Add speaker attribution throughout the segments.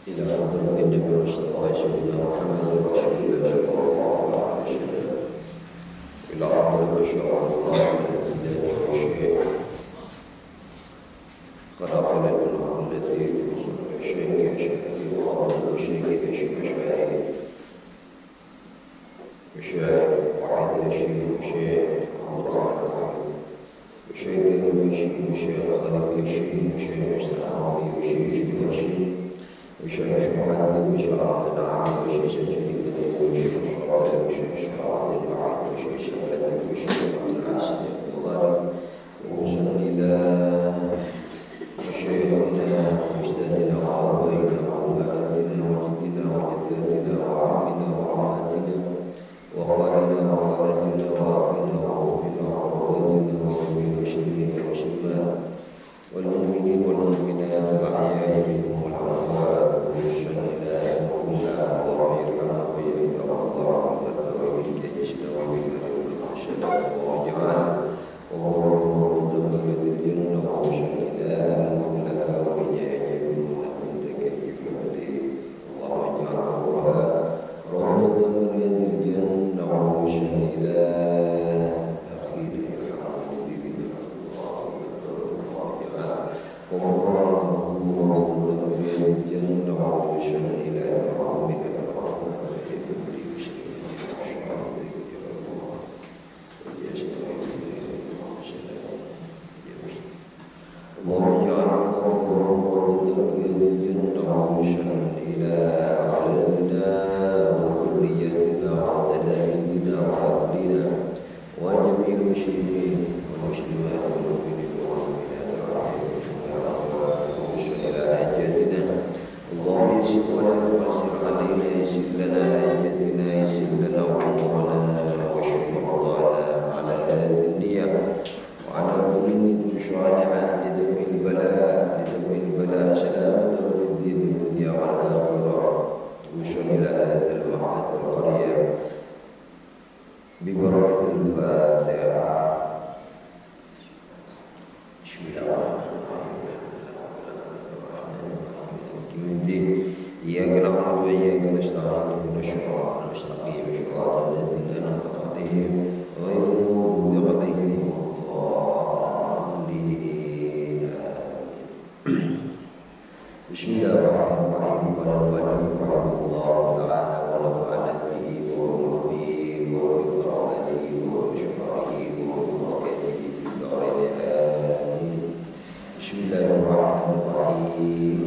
Speaker 1: إلى حضرة النبي المصطفى سيدنا محمد رسول الله صلى الله عليه وسلم إلى حضرة شرع الله الذي الشيخ خلقنا الأمر التي وصل الشيخ أشهد وقبل الشيخ أشهد الشيخ واحد الشيخ الشيخ الشيخ خلق الشيخ استقامي الشيخ سبحانه وتعالى نعم الشيخ سجدي الشيخ صلاة الشيخ صلاة الواحد الشيخ سبحانه الشيخ الحسن البخاري وصل إلى شيخنا مجددنا وأبوينا وأمهاتنا وجدنا وجداتنا وعمنا وعماتنا وخالنا وخالتنا وأخينا وأختنا وأخواتنا وجميع المسلمين والمسلمات والمؤمنين والمؤمنات الأحياء منهم والأموات وصل إلى كل الله يرحمنا ويرحم الله رحمتنا ومنك جسنا ومنك السلام وجعل وهو من الجنة وصل إلى كلها وبجاه من تكيف به اللهم اجعلها روضة من الجنة وصل إلى أخير الحمد لله اللهم روضة من الجنة وصل إلى رحمك الرحمن وكيف به اللهم اجعلنا روضة من الجنة وصل إلى أولادنا وذرياتنا وتلاميذنا وأهلنا وجميع المسلمين والمسلمات والمؤمنين والمؤمنات وصل إلى حاجاتنا اللهم يسر ولا تعسر علينا يسر لنا حاجاتنا يسر لنا أمورنا واشف مرضانا على هذه النية وعلى كل نية صالحة لدفع البلاء سلامة في الدين والدنيا والآخرة وصل إلى هذا المعهد والقرية ببركة الفاتحة بسم الله الرحمن الرحيم إياك نعبد وإياك نستعين اهدنا الصراط المستقيم صراط الذين أنعمت عليهم غير المغضوب عليهم بسم الله الرحمن الرحيم قال المؤلف رحمه الله تعالى ونفعنا به وبه وبقراءته وبشفعه وبركاته في الدارين آمين بسم الله الرحمن الرحيم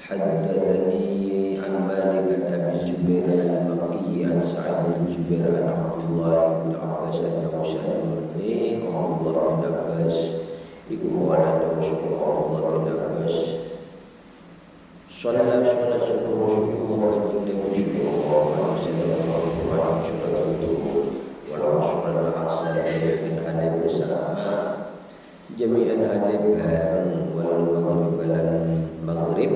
Speaker 1: حدثني عن مالك بن أبي الزبير المكي عن سعيد بن الزبير عن عبد الله بن عباس أنه سألني عبد الله بن عباس يقول أنا رسول الله بن عباس صلى صلاة رسول الله النبي صلى الله عليه وسلم وعلى صلاته والعصر العصر من حلب bersama jami'an hadib wal maghrib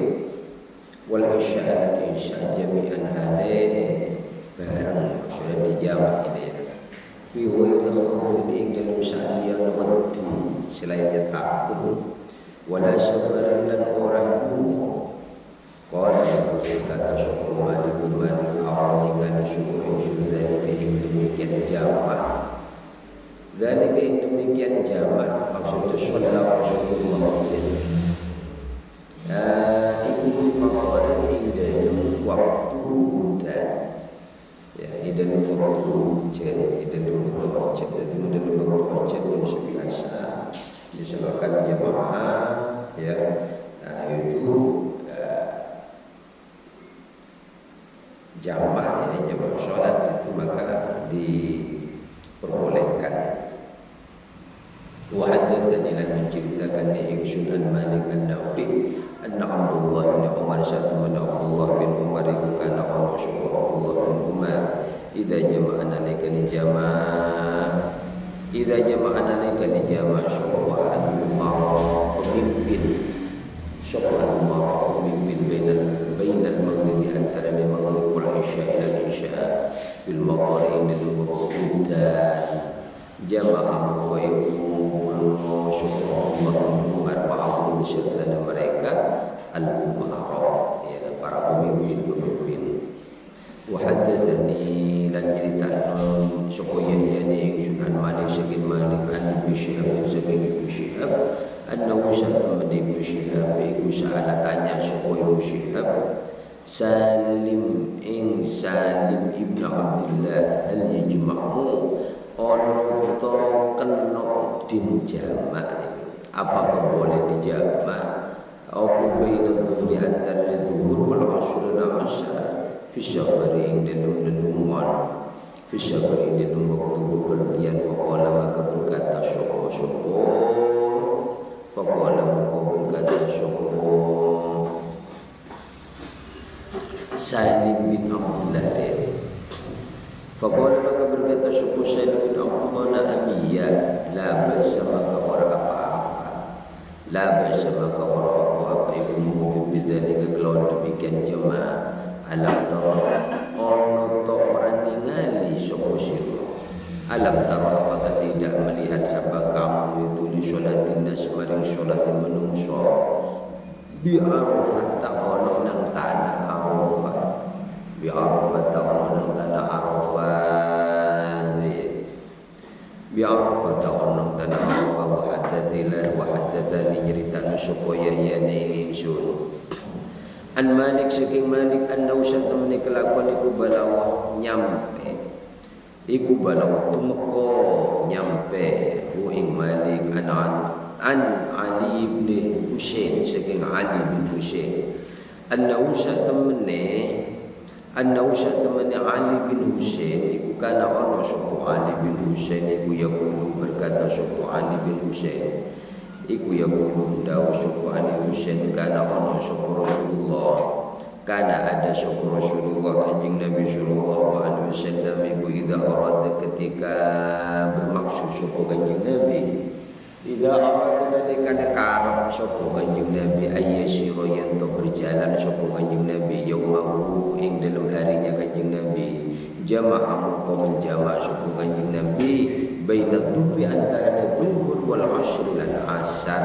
Speaker 1: wal isya jami'an hadib bareng sudah dijawab ini ya fi ghairi khawfin dalam sa'aliyah waktu selain takut wala safaran dan orang qala kata suku malik awal dengan suku sudah demikian jamak dan demikian jamak maksudnya sallallahu Rasulullah itu maqalan dalam waktu dan ya dalam waktu dalam waktu yang biasa misalkan jamaah ya itu jamaah sholat itu maka diperbolehkan. Wahadatsani dan menceritakan Ihsan an Malik an-Nafi anna Abdullah bin Umar sa'atman Abdullah bin Umar itu kana Rasulullah bin Umar idza jama'ana likani jamaah syawa'an pemimpin bainal maghrib antara maghrib wal isya ila isya fil maqari indal waqtan jamaah wa yakunu syukur Allah arba'ah beserta mereka al-umara, ya, para pemimpin. Wa haddatsani lan nyritakno sapa yani ingsun an Malik saking Malik an Ibnu Syihab saking Ibnu Syihab annahu sa'ala Ibnu Syihab iku sa'ala tanya sapa Ibnu Syihab Salim Ibnu Abdullah hal yajma'u ono to kena din jamak, apakah boleh dijamak apa baina dhuhri antara dhuhur wal asr dan asar fi syafari ing dalam fi syafari ing dalam waktu bepergian. Faqala maka berkata sapa Salim bin Abdullah. Faqala maka berkata sapa Salim bin Abdullah amiyya la bersama orang apa-apa, la bersama orang apa-apa iku mungkin bidzalika kelawan demikian jemaah alam tara ono to orang ningali sapa sira. Alam tara apakah tidak melihat siapa kamu itu di sholatin nas maring sholatin menungso bi Arafah ta'ala nang tanah Arafah, bi Arafah ta'ala nang tanah Arafah, bi Arafah ta'ala nang tanah Arafah. Wa haddatsani nyritani sapa yani ingsun an Malik saking Malik anna usah temene kelakuan iku balawa nyampe, iku balawa tumeka nyampe hu ing Malik an Ali bin Husain saking Ali bin Husain anna usah temene Ali bin Husain iku kana ono sapa Ali bin Husain iku yaqulu berkata sapa Ali bin Husain iku yaqulu dawu sapa Ali Husain kana ono sapa Rasulullah, kana ada sapa Rasulullah kanjeng Nabi sallallahu alaihi wasallam iku idza arada ketika bermaksud sapa kanjeng Nabi, idza arada ketika karep sapa kanjeng Nabi ayyasira yen to berjalan sapa kanjeng Nabi yaumahu ing dalam harinya kanjeng Nabi jama'a mengko menjama sapa kanjeng Nabi baina dhuhri antara dhuhur wal asr lan asar.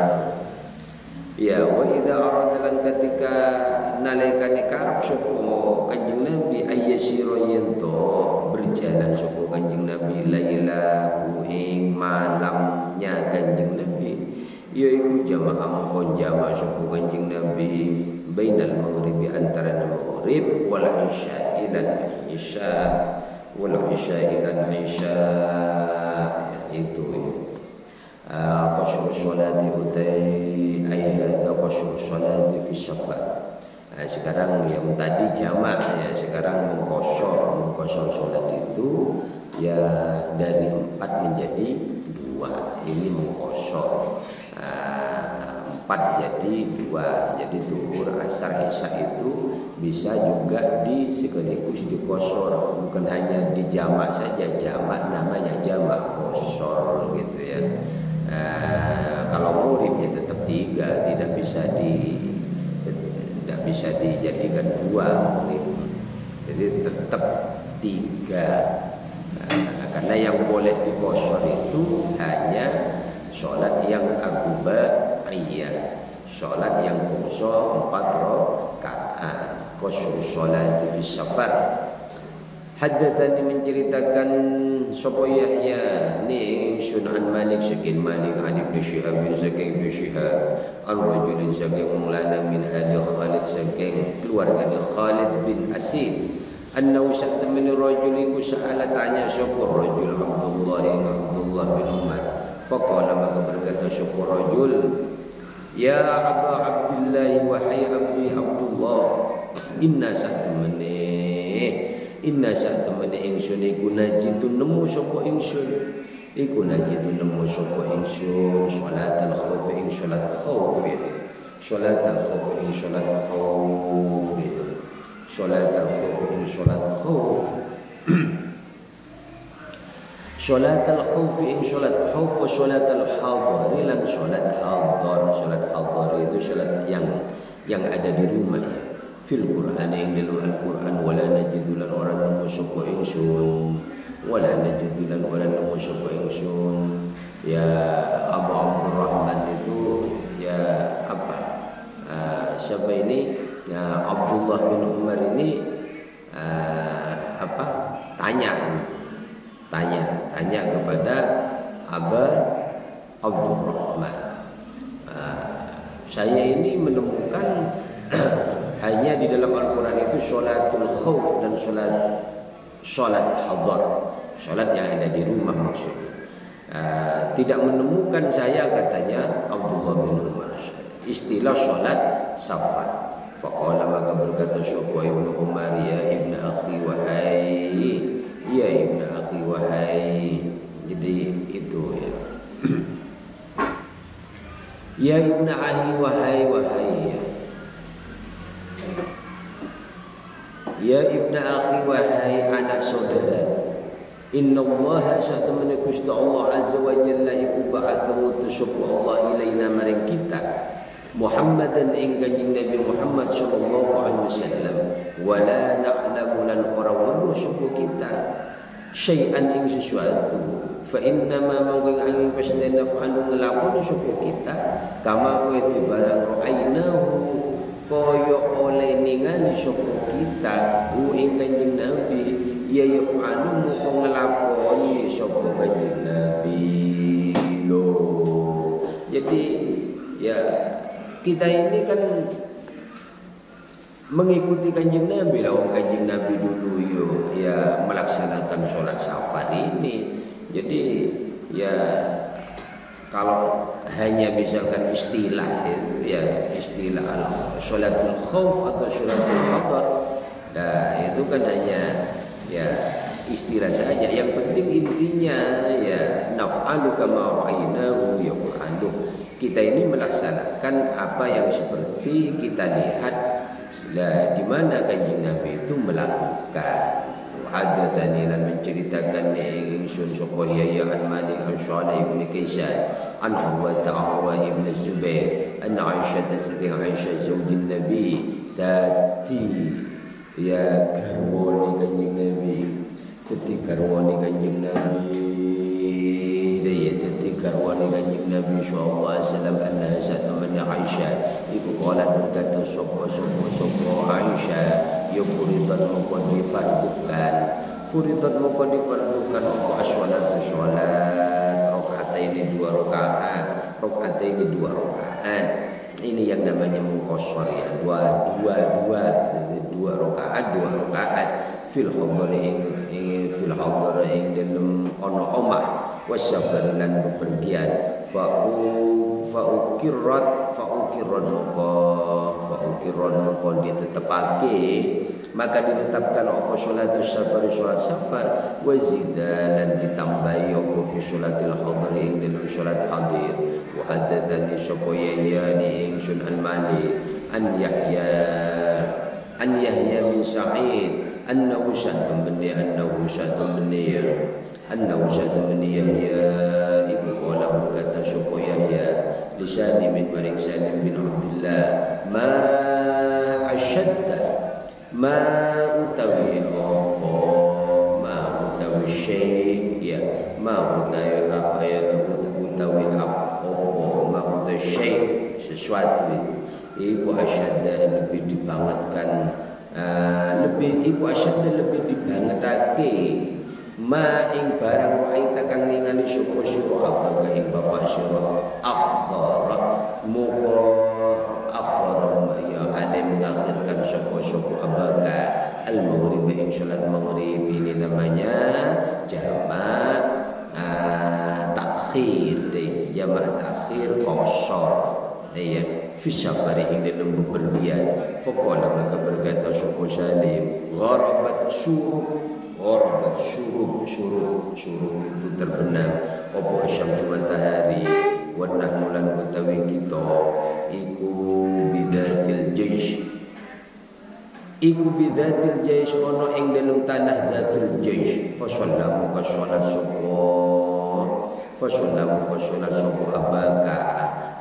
Speaker 1: Ya wa idza arada lan ketika nalikane karep sapa kanjeng Nabi ayyasira yen to berjalan sapa kanjeng Nabi lailahu ing malamnya kanjeng Nabi yaiku jamaah mengko jamaah sapa kanjeng Nabi bainal maghribi antara maghrib wal isya ilan isya itu qasr sholati utai ayat qasr sholati fi syafar. Sekarang yang tadi jamak ya, sekarang mengkosor sholat itu ya dari 4 menjadi 2. Ini mengkosor 4 jadi 2. Jadi zuhur, asar, isya itu bisa juga sekaligus dikosor, bukan hanya di jamak saja. Jamak namanya jamak kosor gitu ya. Kalau maghrib ya tetap 3, tidak bisa dijadikan 2 maghrib. Jadi tetap 3. Karena yang boleh dikosor itu hanya sholat yang agubaiyah, sholat yang bungso 4 rakaat. Qasru sholati fi safar. Haddatsani menceritakan sapa Yahya ni Sunan Malik saking Malik an Ibnu Syihab saking Ibnu Syihab an rajulin saking mulana min ahli Khalid saking keluarga Khalid bin Asid annahu sa'tamani rajuliku sa'ala tanya sapa rajul Abdullah bin Umar. Faqala maka berkata sapa rajul ya Aba Abdullah wahai Abi Abdullah inna sa'tamani ingsun iku najitun nemu sapa ingsun sholatal khauf ing sholat khauf wa sholatal hadar lan sholat hadar itu sholat yang ada di rumah ya. Fil Qur'an yang dalam Al-Qur'an wala najidulan orang nemu sapa ingsun ya Abu Abdurrahman itu ya ya apa siapa ini Abdullah bin Umar ini tanya kepada Aba Abdurrahman, saya ini menemukan hanya di dalam Al-Quran itu sholatul khauf dan sholat hadar, sholat yang ada di rumah maksudnya. Tidak menemukan saya, katanya Abdullah bin Umar, istilah sholat safar. Faqala, maka berkata sapa Ibnu Umar, ya ibnu akhi wahai, ya ibnu akhi wahai. Jadi itu ya. Ya ibnu akhi wahai. Ya ibnu akhi wahai anak saudara. Inna Allah sa'tamana Gusti Allah azza wa jalla iku ba'athu tusabbu Allah ilaina maring kita Muhammadan ing kanjeng Nabi Muhammad sallallahu alaihi wasallam, wala na'lamu lan ora weruh sapa kita syai'an ing sesuatu, fa inna ma mangkang angin pasti naf'alu ngelakoni sapa kita kama kowe dibarang ra'ainahu kaya oleh ningali sapa kita ing kanjeng Nabi ya yaf'alu moko ngelakoni sapa kanjeng Nabi lo. Jadi ya kita ini kan mengikuti kanjeng Nabi lah. Kanjeng Nabi dulu ya melaksanakan sholat safar ini. Jadi ya kalau hanya misalkan istilah ya istilah sholatul khauf atau sholatul hadar, nah itu kan hanya ya istilah saja. Yang penting intinya ya naf'alu kama ra'aynahu yaf'alu. Kita ini melaksanakan apa yang seperti kita lihat lah di mana kanjeng Nabi itu melakukan. Hadatsani lan menceritakan ingsun sapa ya an Malik an Syu'aib bin Kaisan an Urwa ibn Zubair an Aisyah Siti Aisyah zaujin Nabi tati ya garwani kanjeng Nabi, ketika garwani kanjeng Nabi daya ketika garwani kanjeng Nabi sallallahu alaihi wasallam anna sa'tamana Aisyah iku qalat berkata sapa Aisyah ya furidan moko difardukan apa as-sholatu sholat rakaataini dua rakaat ini yang namanya mengqashar ya dua rakaat fil hadar ing dalam ana omah wasafar lan bepergian fa'ukirran moko ditetapake, maka ditetapkan apa sholatus safar sholat safar wa zidalan ditambahi apa fi sholatil hadar ing dalam sholat hadir. Wa hadatsani sapa ya ni ingsun an Malik an Yahya bin Sa'id annahu syadun bin Yahya iku qala berkata sapa Yahya li Salim bin Salim bin Abdullah ma asyadda ma utawi syai' ya ma utawi apa ya utawi apa syai' sesuatu iku asyadda lebih dibangetkan lebih dibangetake ma ing barang wae kang ningali sapa sira apa ing bapak sira akhara muka akhara ya ade mengakhirkan sapa abaka al maghrib ing salat maghrib. Ini namanya jamak takhir jamak takhir qashar ya fi safari ing dalam bepergian. Faqala maka berkata sapa Salim gharabat syuruq itu terbenam apa syamsu matahari wa nahnu lan utawi kita iku bidatil jaish ono ing dalam tanah datul jaish. Fasallamu ka salat sapa abaka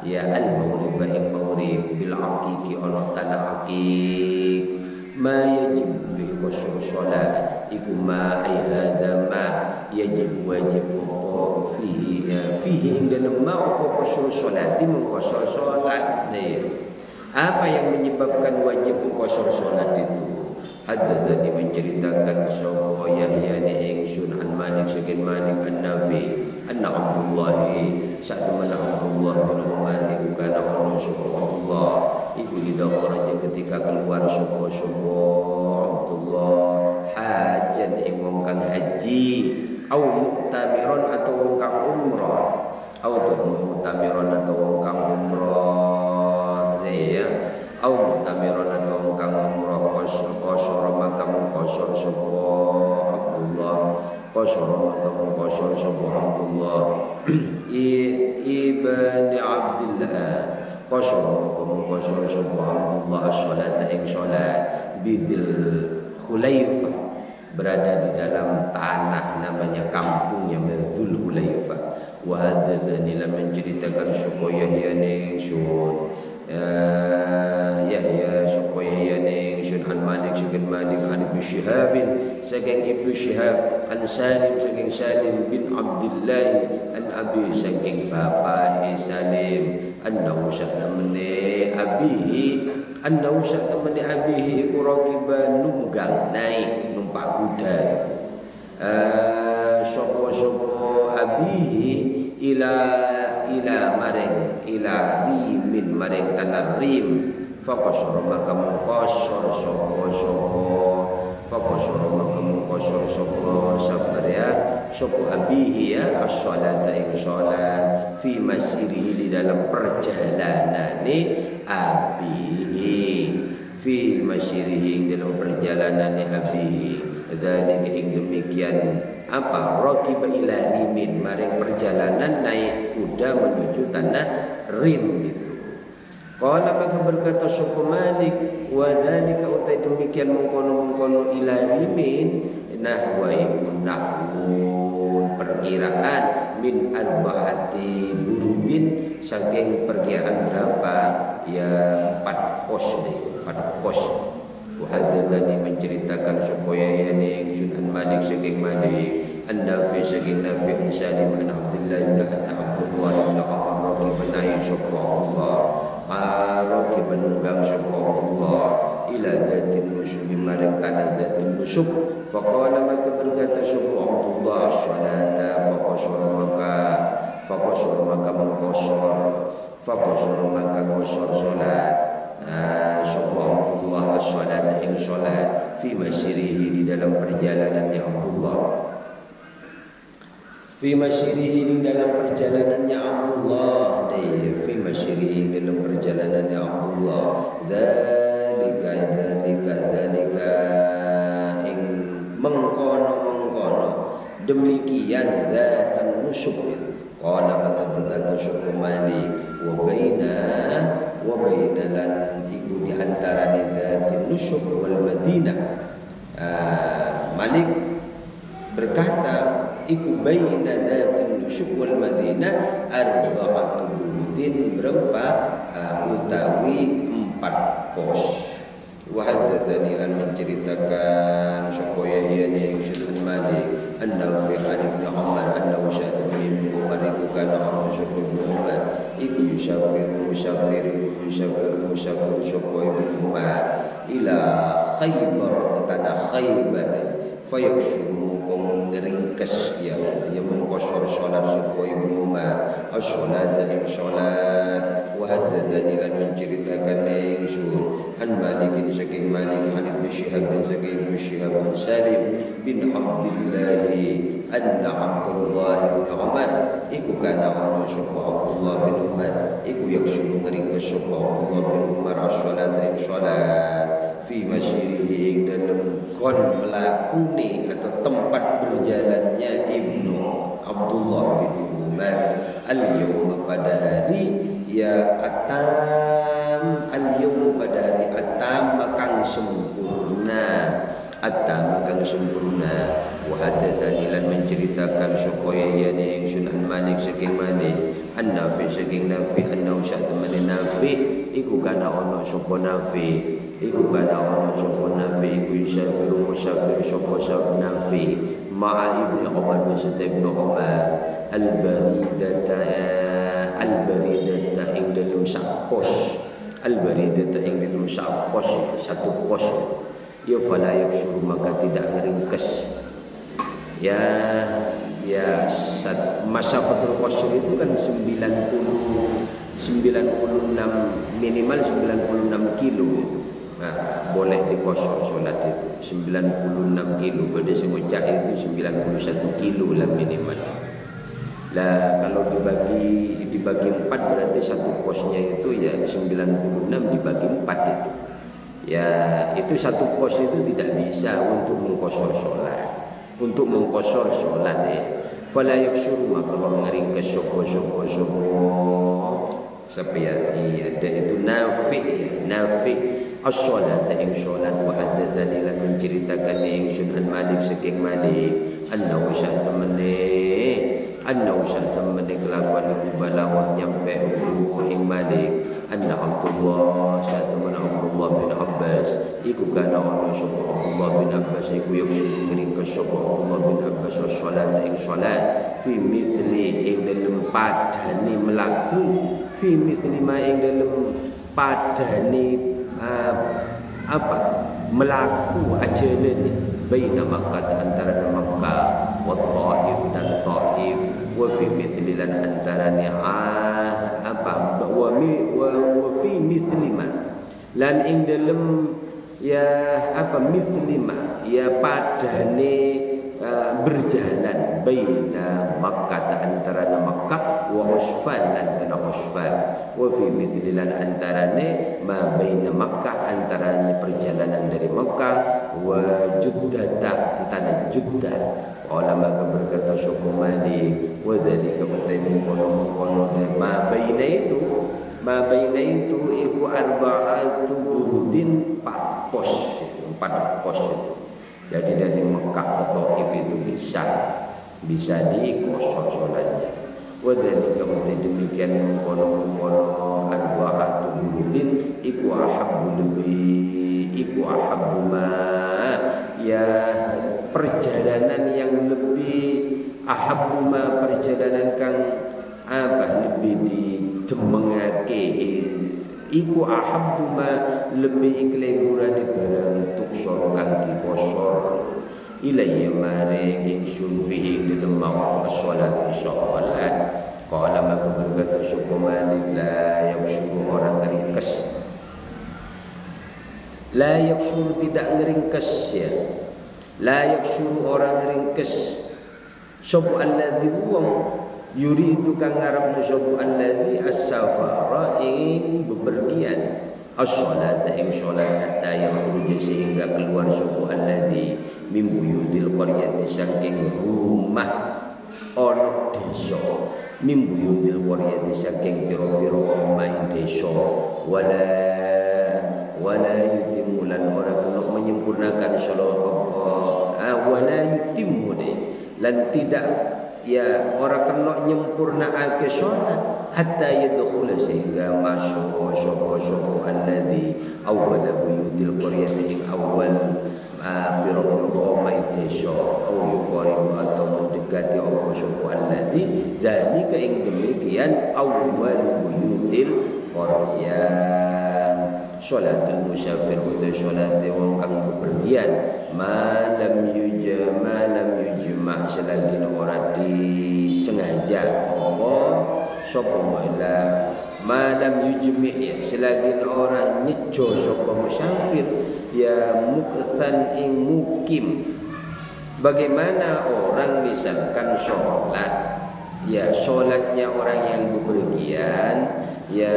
Speaker 1: ya al maghrib ing maghrib bil aqiqi ono tanah aqiq ma yajib fi qasr salat iku ma ai hadza ma yajib wajib apa fihi ing dalem ma apa qasr salati mengqasar salat. Apa yang menyebabkan wajib qasar salat itu? Haddatsani menceritakan sapa Yahya ni ingsun an Malik saking Malik an-Nafi anna Abdullah sa'at man Abdullah bin Umar iku kana ono sapa Allah iku ida kharaja ketika keluar sapa Abdullah hajan ing wong kang haji au muktamiron atau wong kang umrah au muktamiron atau wong kang umrah ya au muktamiron atau wong kang umrah qasara maka mengqasar sapa Abdullah qasara maka mengqasar sapa Abdullah ibn Abdullah qasara maka mengqasar sapa Abdullah as-salat ing salat bidil Khulaifah berada di dalam tanah namanya kampungnya Dzul Khulaifah wa hadzani lam menceritakan sapa Yahya ning sun Yahya sapa Yahya ning sun an Malik saking Malik an Ibnu Syihab saking Ibnu Syihab an Salim saking Salim bin Abdullah an Abi saking bapa Salim annahu sa'tamani abihi iku raqiban nunggang naik numpak kuda sapa abihi ila maring rimin maring tanah rim faqasara maka mengqasar sapa sabariya sapa abihi ya as-salata ing salat fi masirihi di dalam perjalanane abihi fi masirihi dalam perjalanane abihi dzalika ing demikian apa raqiba ila rimin maring perjalanan naik kuda menuju tanah rim itu. Qala maka berkata sapa Malik wa dzalika utai demikian mengkono ila rimin nahwa perkiraan min arba'ati burubin saking perkiraan berapa ya 4 pos. Wahadzani menceritakan supaya yani Sunan Malik saking Malik an-Nafi saking Nafi an Salim an Abdullah bin Abdullah bin Umar rakiban sapa Allah rakiban nunggang sapa Allah ila datin nusuk maring kana datin nusuk faqala maka berkata sapa Abdullah as-salata faqasara maka mengqasar salat sapa Abdullah as-salat ing salat fi masirihi di dalam perjalanannya Abdullah fi masirihi dalam perjalanannya Abdullah dalam perjalanannya Abdullah dzalika ing mengkono demikian dzatan nusuk qala maka berkata sapa Malik wa baina lan iku di antara dzatin nusuk wal Madinah Malik berkata iku baina dzatin nusuk wal Madinah arba'atu budin berapa utawi 4 pos. Wa hadatsani lan menceritakan supaya ia yang Sunan Malik an-Nafi' an Umar annahu syahid min Umar iku kana ana sapa Umar iku musafir supaya Umar ila Khaybar tanah Khaybar fayaksuru mengringkes ya mengqasar salat supaya Umar as-salat ing salat wa hadatsani lan menceritakan ingsun an Malik saking Malik an Ibnu Syihab saking Ibnu Syihab an Salim bin Abdullah anna Abdullah bin Umar iku kana ana sapa Abdullah bin Umar iku yaksuru ngringkes sapa Abdullah bin Umar as-salat ing salat fi masyirihi dalam kon melakuni atau tempat berjalannya Ibnu Abdullah bin Umar al-yawma pada hari ya atam al-yawma pada hari atam kang sempurna wa hadatsani lan menceritakan supaya yani Sunan Malik saking Malik an-Nafi saking Nafi annahu sya'tamani Nafi iku kana ana sapa Nafi iku kana ono sapa Nafi iku yusafiru musafir sapa Nafi ma'a Ibnu Umar beserta Ibnu Umar al-baridata ing dalam sak pos al-baridata ing dalam sak pos satu pos ya fala yaksuru maka tidak ngeringkes ya masafatul qasr itu kan 96 minimal 96 kilo itu. Nah, boleh dikosor solat itu 96 kilo. Pada semua itu 91 kilo lah minimal. Lah kalau dibagi 4 berarti satu posnya itu ya 96 dibagi 4 itu. Ya itu satu pos itu tidak bisa untuk mengkosor solat. Untuk mengkosor solat ya. Fala yaksuru maka Allah ngeringkes sopo siapa ya ada itu Nafi as-salat ing salat wa hadatsani lan menceritakan ing Sunan Malik saking Malik annahu sa'tamane kelakuan iku balawah nyampe ing Malik anna Abdullah sa'tamane Abdullah bin Abbas iku kana ono sapa Abdullah bin Abbas iku yuksul ngringkes sapa Abdullah bin Abbas as-salat ing salat fi mithli ing dalem padane mlaku fi mithli ma ing dalem padane melaku ajalane baina Makkah antara Makkah wa Taif dan Taif wa fi mithli lan antarane wa fi mithli ma lan ing dalem ya mithli ma ya padane berjalan baina Makkah antara Makkah wa Usfan dan tanah Usfan wa fi mithli lan antarane ma baina Makkah antarane perjalanan dari Makkah wa Juddah tanah Juddah ulama berkata sapa Malik wa dzalika utaimu kono ma baina itu iku arba'atu burudin 4 pos itu. Jadi dari Mekah ke Taif itu bisa dikosor solatnya. Wadhalika utai demikian mengkono arba'atu burudin iku ahabbu ma ya perjalanan yang lebih ahabbu ma perjalanan kang lebih didemengake iku ahabbu ma lebih ikliburan barang tuksor kang dikosor ilayya maring ingsun fihi dalam waktu sholat sholat qala maka berkata sapa Malik la yaksuru orang ngeringkes la yaksuru tidak ngeringkes ya la yaksuru orang ngeringkes sapa alladzi wong yuridu kang ngarep sapa alladzi as-safara ing bepergian as-salata ing salat hatta yakhruja sehingga keluar sapa alladzi min buyutil qaryati saking rumah ana desa min buyutil qaryati saking pira-pira omah desa wala yutimmu lan ora kena menyempurnakan salat wala yutimmu lan tidak ya orang kena nyempurnaake salat hatta yadkhula sehingga masuk sapa alladzi awwala buyutil qaryati ing awal pira-pira omah desa au yuqaribu atau mendekati apa sapa alladzi dzalika ing demikian awwal buyutil qaryah salatul musafir uta salat wong kang bepergian malam yujma selagi ora disengaja Allah sapa wala malam yujmi ya selagi ora nyejo sapa musafir ya mukthan ing mukim. Bagaimana orang misalkan sholat ya sholatnya orang yang bepergian ya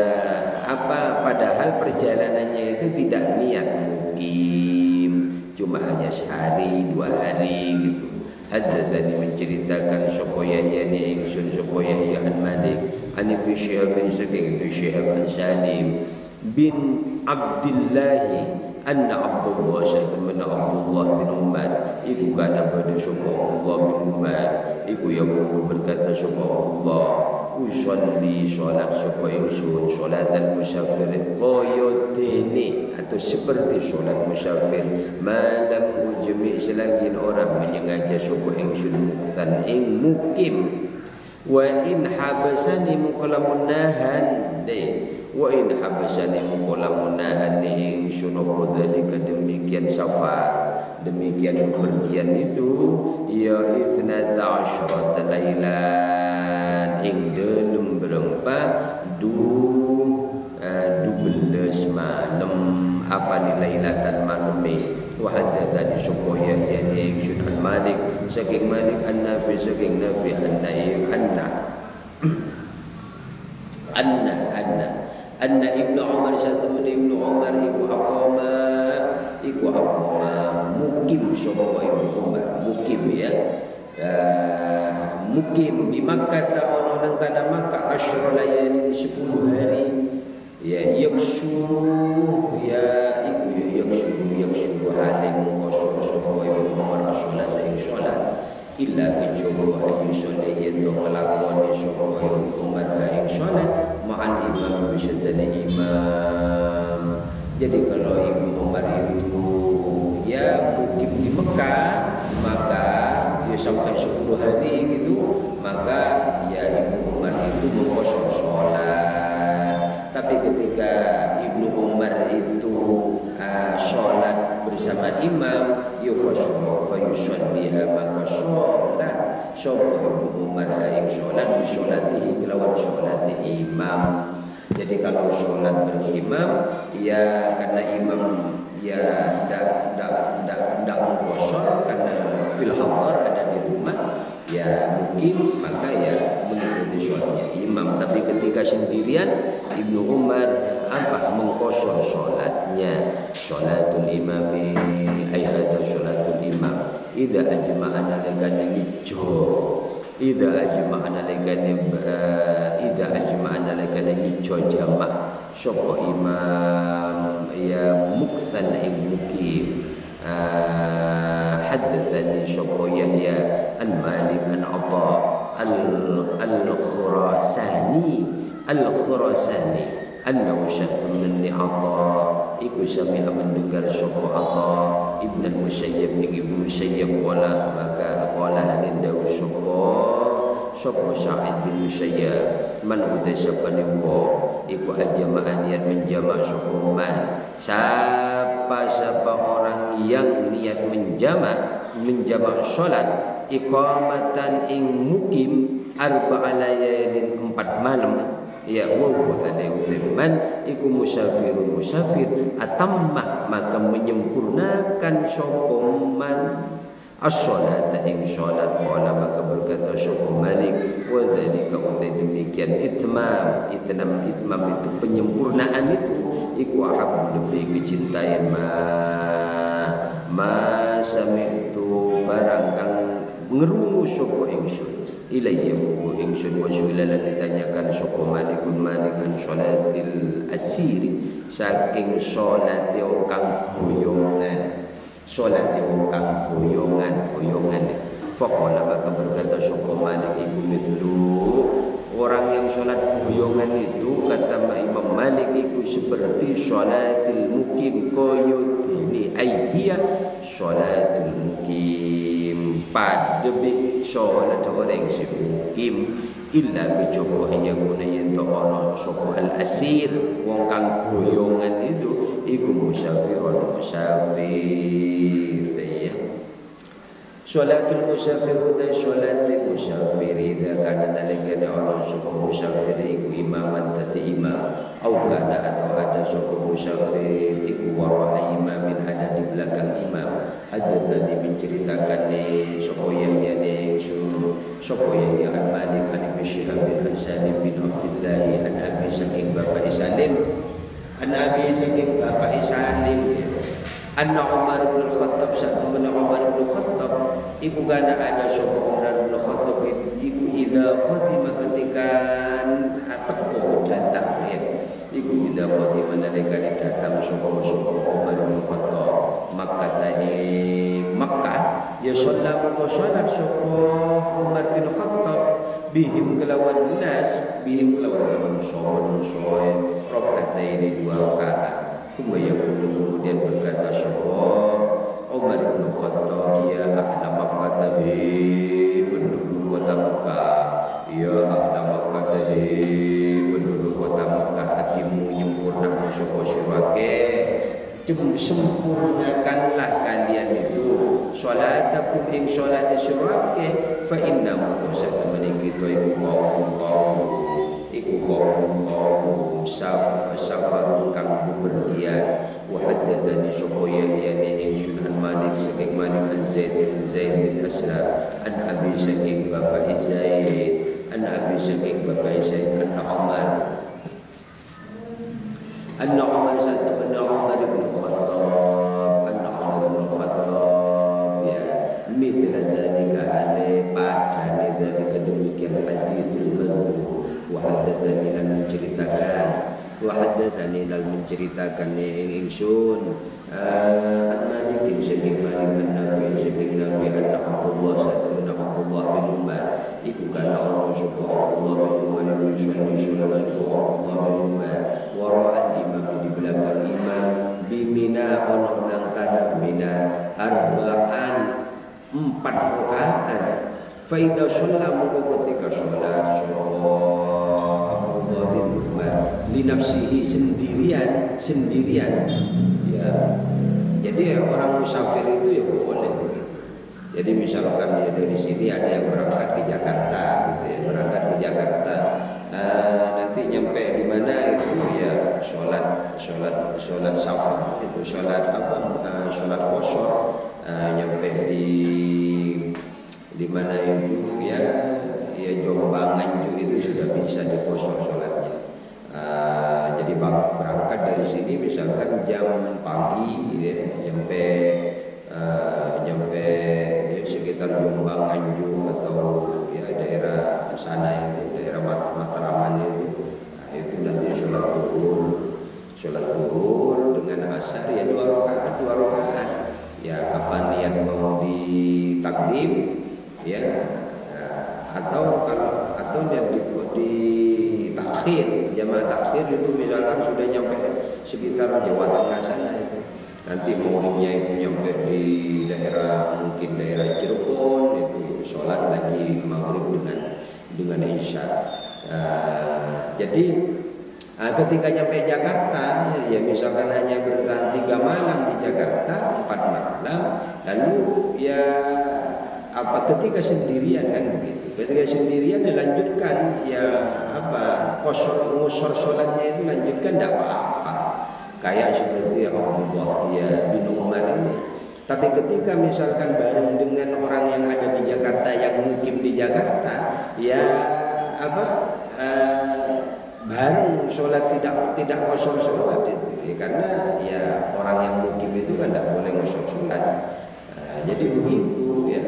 Speaker 1: padahal perjalanannya itu tidak niat mukim, cuma hanya sehari 2 hari gitu. Haddatsani menceritakan sapa Yahya ni ingsun sapa Yahya an Malik an Ibnu Syihab bin Salim Salim bin Abdullah anna Abdullah sayyidina Abdullah bin Umar iku kana pada sapa Abdullah bin Umar iku yaqulu berkata sapa Allah usolli salat sapa ingsun salatan musafir kaya dene atau seperti solat musafir malam ujmi selagi orang menyengaja sapa ingsun muktan ing mukim wa in habasani mukalamun nahan de wa in habasani mukalamun nahan ingsun apa dalika demikian safar demikian pergian itu ya 12 lailan ing dalem berempat 12 malam apa ni lailatan malam wa haddatha supaya yani Syu'ban Malik saking Malik an-Nafi saking Nafi anna Ibnu Umar satu Ibnu Umar iku aqama mukim sapa Ibnu Umar mukim ya mukim di Makkah ta ono nang tanah Makkah asyra layalin 10 hari ya yaksu haling qasur sapa Ibnu Umar salat ing salat illa kecuali ayu salat yen to nglakoni sapa Ibnu Umar ing salat ma'al imam bisyadana imam. Jadi kalau Ibnu Umar itu ya mukim di Mekah maka ya sampai 10 hari gitu maka ya Ibnu Umar itu mengkosong sholat. Tapi ketika Ibnu Umar itu sholat bersama imam yufashu fayusalliha maka sholat sapa Ibnu Umar ing sholat bisolatihi kelawan sholati imam. Jadi kalau sholat berimam ya karena imam ya tidak mengkosor karena fil hadar ada di rumah ya mungkin maka ya mengikuti sholatnya imam. Tapi ketika sendirian Ibnu Umar apa mengkosor sholatnya. Sholatul imami ayhadu sholatul imam idza ajma'ana lakana ngijo idza ajma'ana lakana ngijo jamak sapa imam ya muksan ing mukim. Haddatsani sapa Yahya an Malik an Atha al-Khurasani annahu syahidun min Atha iku sami'a mendengar sapa Atha ibn al-Musayyib ibn Musayyib wala maka qala halindahu sapa Sa'id bin Musayyib man uta sapane wa iku ajama'an niat menjamak sapa man siapa orang yang niat menjamak salat iqamatan ing mukim arba'a layalin 4 malam ya wa hada man iku musafir atamma maka menyempurnakan sapa man as-salat ing salat qala maka berkata sapa Malik wa dzalika utai demikian itmam itu penyempurnaan itu iku ahabbu lebih kecintaan ma sami'tu barang kang ngerungu sapa ingsun ilayya bu ingsun wa su'ila ditanyakan sapa Malikun Malik an sholatil asiri saking salate kang boyongan salate kang boyongan faqala maka berkata sapa Malik iku mithlu orang yang sholat boyongan itu kata Imam Malik itu seperti sholatil mukim koyodini ayhiya sholatul mukim padebi sholat orang si mukim illa kecoba yang guna yang ta'ala sopo al-asir wong kang boyongan itu iku musafir Sholatul musafir dan sholatul musafir idza kana nalikana orang sapa musafir iku imaman tati imam au kana atau ada sapa musafir iku wara imamin ada di belakang imam ada tadi menceritakan sapa Yahya sapa Yahya al-Malik an Syihab bin Salim bin Abdullah an Abi saking Bapak Salim an Abi saking Bapak Salim anna Umar bin Khattab satu Umar bin Khattab iku gana ada sapa Umar bin Khattab iku idza qadima ketika teko datang ya iku idza qadima nalika datang sapa Umar bin Khattab Makkah ya sallallahu salat sapa Umar bin Khattab bihim kelawan nas bihim kelawan soe rakaataini 2 rakaat Thumma yaqulu, kemudian berkata sapa Umar bin Khattab, ya ahla Makkah, penduduk kota Mekah, ya ahla Makkah, penduduk kota Mekah, hatimu nyempurna sapa sirake, sempurnakanlah kalian itu salatakum ing salat sirake, fa innahu satamani kita iku kaum safarun kang bepergian. Wa haddatsani supaya yani ingsun an Malik saking Malik an Zaid bin Aslam an Abi saking bapak Zaid an Abi saking bapak Zaid an Umar satu benda Umar bin Khattab ya mithla dzalika alai pada dzalika demikian hadisul madhkur. Wa haddatsani lan menceritakan ingsun Malik saking Malik bin Nafi saking Nafi an Abdullah satu bin Abdullah bin Umar iku kana ono sapa Abdullah bin Umar bin Abdullah bin Umar wara'al imam di belakang imam bimina ono nang tanah Mina arba'an 4 rakaat. Fa idza shalla moko ketika salat Abdullah bin Umar li nafsihi sendirian ya. Jadi orang musafir itu ya boleh begitu. Jadi misalkan ya dari sini ada yang berangkat ke Jakarta gitu ya, berangkat ke Jakarta nanti nyampe di mana itu ya sholat safar itu sholat qashar nyampe di mana itu ya Jombang Nganjuk itu sudah bisa diqashar sholatnya. Jadi berangkat dari sini misalkan jam pagi ya, nyampe ya, sekitar Jombang Nganjuk atau ya daerah sana itu daerah Matraman itu. Nah, itu nanti sholat zuhur dengan asar ya 2 rakaat ya, kapan niat mau ditakdim ya, atau yang di takhir, jamaah takhir itu misalkan sudah nyampe sekitar Jawa Tengah sana itu, nanti maulimnya itu nyampe di daerah mungkin daerah Cirebon itu sholat lagi maghrib dengan isya. Jadi ketika nyampe Jakarta ya misalkan hanya bertahan 3 malam di Jakarta, 4 malam, lalu ya ketika sendirian kan begitu. Ketika sendirian dilanjutkan ya qashar sholatnya itu lanjutkan tidak apa-apa. Kayak seperti Abdullah ya bin Umar ini. Tapi ketika misalkan bareng dengan orang yang ada di Jakarta yang mukim di Jakarta ya bareng sholat tidak qashar sholat itu ya, karena ya orang yang mukim itu kan tidak boleh qashar sholat. Jadi begitu ya.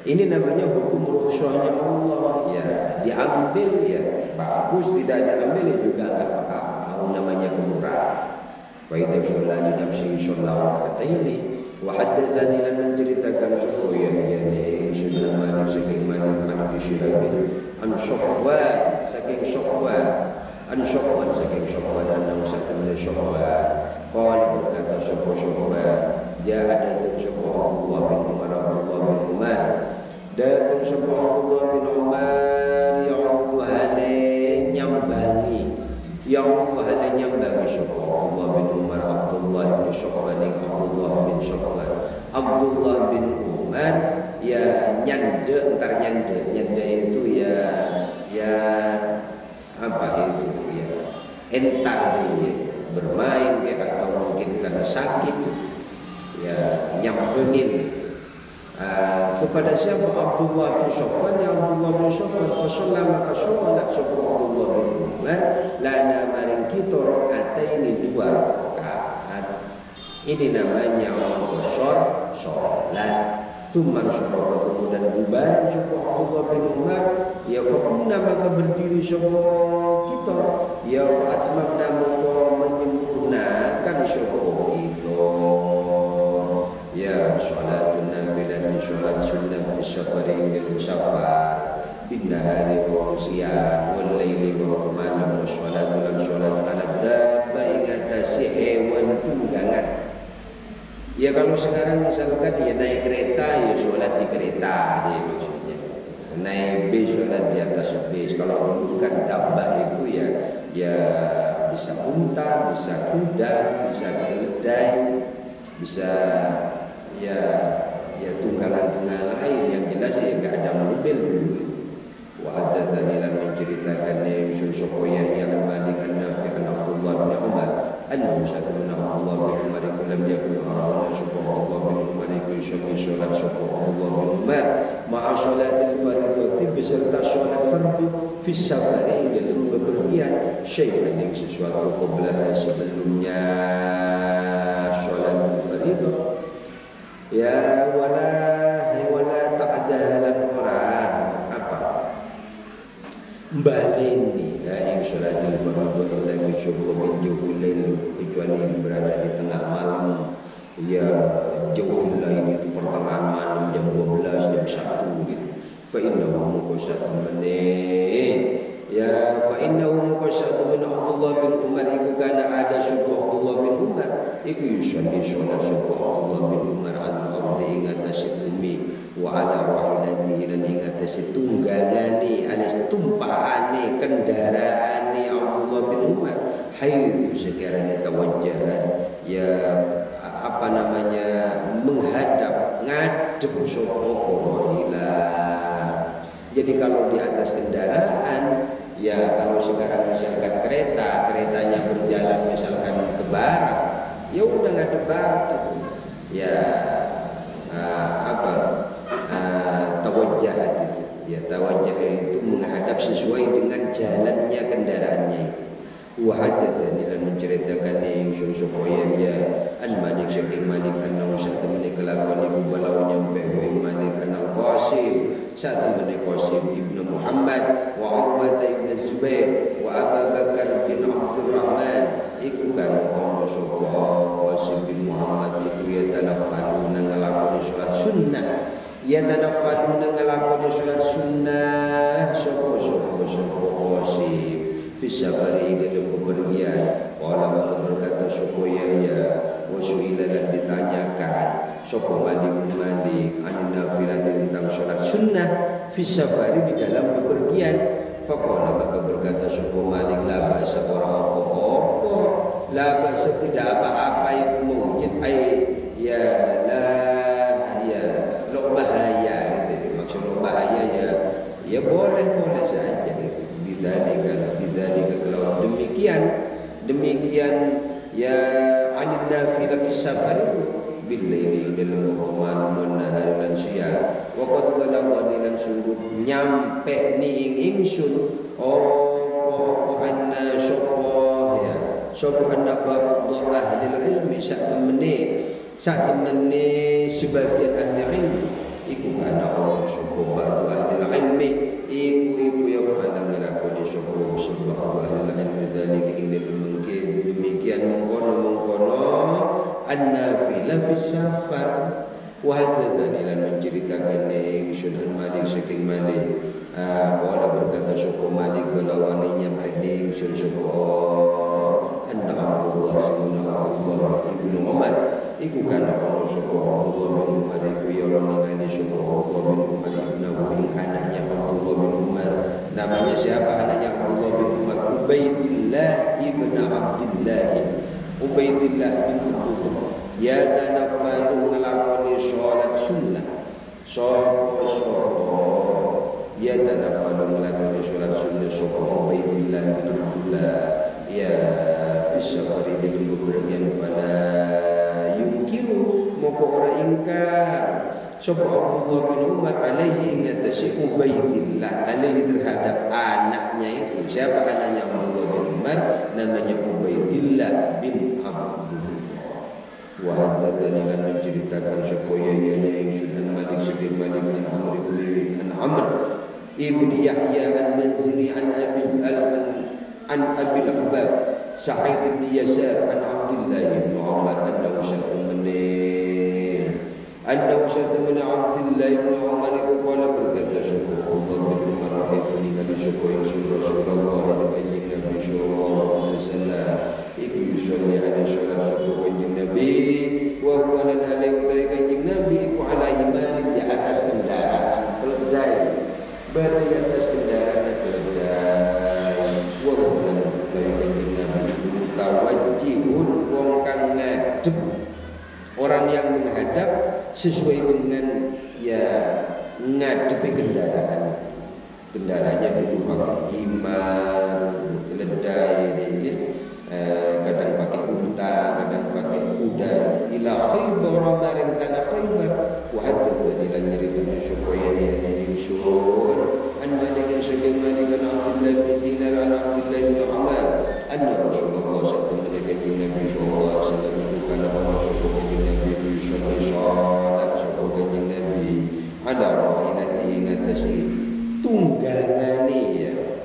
Speaker 1: Ini namanya hukum rukhsahnya Allah ya, diambil ya bagus, tidak diambil ya juga enggak apa-apa, namanya kemurahan. Fa idza shalla li nafsihi shalla rak'ataini wa haddatsani lan menceritakan supaya yani sunnah Malik saking Malik bin Syirab an Safwan saking Safwan saking Safwan dan saking Safwan qala berkata Safwan ya ada Abdullah bin Umar datang sebuah Abdullah bin Umar ya'udu hale nyambangi sebuah Abdullah bin Umar Abdullah bin Safwan Abdullah bin Umar ya nyande itu ya apa itu ya entar ya, bermain ya, atau mungkin karena sakit ya nyambengin kepada siapa? Abdullah bin Safwan ya Abdullah bin Safwan fasalla maka sholat sebuah Abdullah bin Umar lana maring kita rakaataini 2 rakaat. Ini namanya qashar sholat. Tsumma syarafa kemudian bubar sebuah Abdullah bin Umar ya fakunna maka berdiri sebuah kita ya fa'atmamna maka menyempurnakan sebuah kita ya sholatun nafilah sholat sunnah fi safari bil safar bin nahari waktu siang wal laili waktu malam wa sholatu lan sholat ala dabba ing atasi hewan yang tunggangan. Ya kalau sekarang misalkan ya naik kereta ya sholat di kereta dia maksudnya. Naik bis sholat di atas bis. Kalau dulu kan dabbah itu ya bisa unta, bisa kuda, bisa keledai, bisa ya tunggangan-tunggangan lain. Yang jelas ya nggak ada mobil dulu. Wa hadatsani lan menceritakan Yusuf Sokoya yang Malik an-Nafi an Abdullah bin Umar annahu satana Allah bin Umar lam yakun arana subhanallah bin Umar yusalli salat subhanallah bin Umar ma'a salatil fardhu beserta salat fardu fi safari dalam bepergian syai'an yang sesuatu qabla sebelumnya salat fardhu ya wala ta'dalan orang apa baleni yang salatil fardhu illa yusyabbu min jawfil lail kecuali berada di tengah malam ya jawfil lail itu pertengahan malam jam 12 jam 1 gitu fa innahu muqassatun ya fa innahu muqassatun min Abdullah bin Umar iku kana ada subuh Abdullah bin Umar iku yusalli salat subuh Abdullah bin Umar al-ardi ing atas bumi wa ala rahilatihi lan ing atas tunggangane anis tumpahane kendaraane Abdullah bin Umar haitsu sekiranya tawajjahan ya apa namanya menghadap ngadep sapa ila. Jadi kalau di atas kendaraan ya kalau sekarang misalkan keretanya berjalan misalkan ke barat ya udah ngadep barat itu ya tawajjah itu ya tawajjah itu menghadap sesuai dengan jalannya kendaraannya itu. Wa hadatsani lan menceritakan yang supaya ya an Malik saking Malik annahu satamani kelakuan ibu balau nyampe ing Malik anal Qasim satamani Qasim ibnu Muhammad wa Urwah ibnu Zubair wa Abu Bakar bin Abdurrahman iku kan ono sapa Qasim bin Muhammad iku ya tanaffaluna nglakoni salat sunnah ya tanaffaluna nglakoni salat sunnah sapa Qasim fisafari dalam bepergian. Wala berkata supaya ya wasuila dan ditanyakan sapa Malik an-nafilah tentang salat sunnah fisafari di dalam bepergian. Faqala maka berkata sapa Malik la ba'sa ora apa-apa la ba'sa tidak apa-apa itu mungkin ya la ya lo bahaya gitu maksud lo bahaya ya boleh saja gitu. Bidzalika kalau demikian ya anil nafilah fi safar bil laili dalam waktu malam wan nahar lan siang wa qad balagha lan sungguh nyampe ni ing ingsun anna sapa anna ba'd ahli ilmi sak temene sebagian ahli ilmi iku kana Allah sapa ba'd ahli ilmi iku ya fa'ala nglakoni sapa ahli ilmi dzalika indil mungkin demikian mengkono an-nafilah fi safar wa hadzani lan menceritakan Sunan Malik saking Malik wala berkata sapa Malik balawani nyampe ingsun sapa anna Abdullah ibnu Umar iku kana ono sapa Abdullah bin Umar iku ya ningali sapa Abdullah bin Umar ibnu anaknya Abdullah bin Umar namanya siapa anaknya Abdullah bin Umar Ubaidillah ibn Abdillah Ubaidillah bin Abdullah ya tanaffalu nglakoni salat sunnah sapa ya tanaffalu nglakoni salat sunnah sapa Ubaidillah bin Abdullah ya fisafari di bepergian pada yumkinu moko ora ingkar sapa Abdullah bin Umar alaihi ingatasi Ubaidillah alaihi terhadap anaknya itu siapa anaknya Abdullah bin Umar namanya Ubaidillah bin Abdullah wa hadatsani lan menceritakan supaya yang Sunan Malik bin Malik bin Amr ibn Yahya al-Mazri an Abi al-Ahbab Sa'id bin Yasar an Abdullah bin Umar annahu syatmani Abdullah bin Umar qala berkata Rasulullah bin Umar itu ningali sapa Rasulullah Nabi sallallahu alaihi wasallam iku yusolli ala salat sapa Bari atas kendaraan keledai. Wong utawi kanjeng Nabi mutawajjihun wong kang ngadep. Orang yang menghadap sesuai dengan ya ngadepi kendaraan. Kendaraannya dulu pakai himar, keledai, kadang pakai unta, kadang pakai kuda. Ila Khaybar maring tanah Khaybar. Wa hadda ila nyerita supaya ini usul. Anna dengan sudah malikan Abdullah bin Dinar an Abdullah bin Umar. Anna Rasulullah sallallahu alaihi wasallam kana masuk ke Nabi salat sebagai Nabi ada rahilati ngatasi tunggangane ya.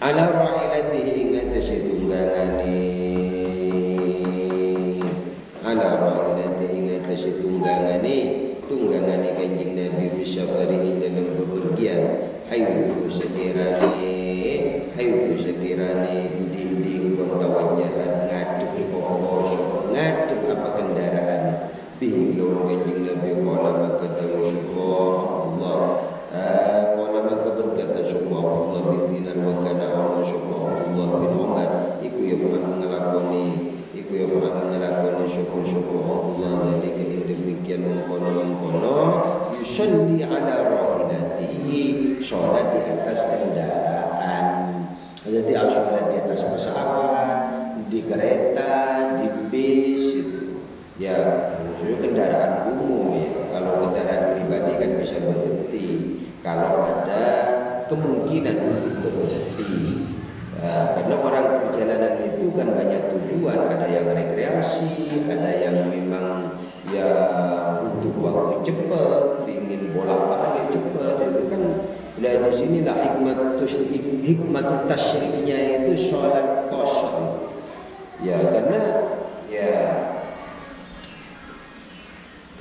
Speaker 1: Ala rahilatihi ngatasi tunggangane. Ala rahilatihi ngatasi tunggangane. Tunggangane kanjeng Nabi fi safari dalam bepergian. Haythu sekirane di kota wajahan ngadep ngadep apa kendaraan tinggal kanjeng Nabi qala maka dawuh Allah qala maka berkata subhanahu Allah bin Dinar wa kana Allah bin Umar iku ya ngelakoni syukur Allah zalika demikian mengkono yusalli ala rahilatihi sholat di atas kendaraan. Jadi sholat di atas pesawat, di kereta, di bis itu. Ya, maksudnya kendaraan umum ya. Kalau kendaraan pribadi kan bisa berhenti. Kalau ada kemungkinan untuk berhenti. Karena orang perjalanan itu kan banyak tujuan. Ada yang rekreasi, ada yang memang ya untuk waktu cepat, ingin bolak-balik cepat. Itu kan di sinilah hikmat tasyriknya itu sholat qasar. Ya karena ya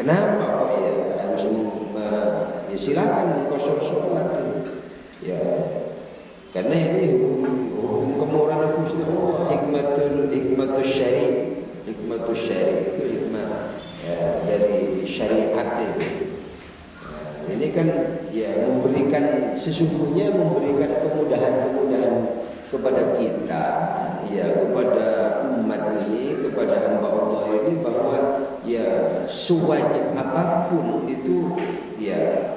Speaker 1: kenapa kok ya harus ya silakan qasar sholat ya karena ini hukum kemurahan Gusti Allah. Hikmatus syari' itu hikmah ya, dari syariat itu. Ini kan ya sesungguhnya memberikan kemudahan kepada kita ya kepada umat ini, kepada hamba Allah ini bahwa ya sewajib apapun itu ya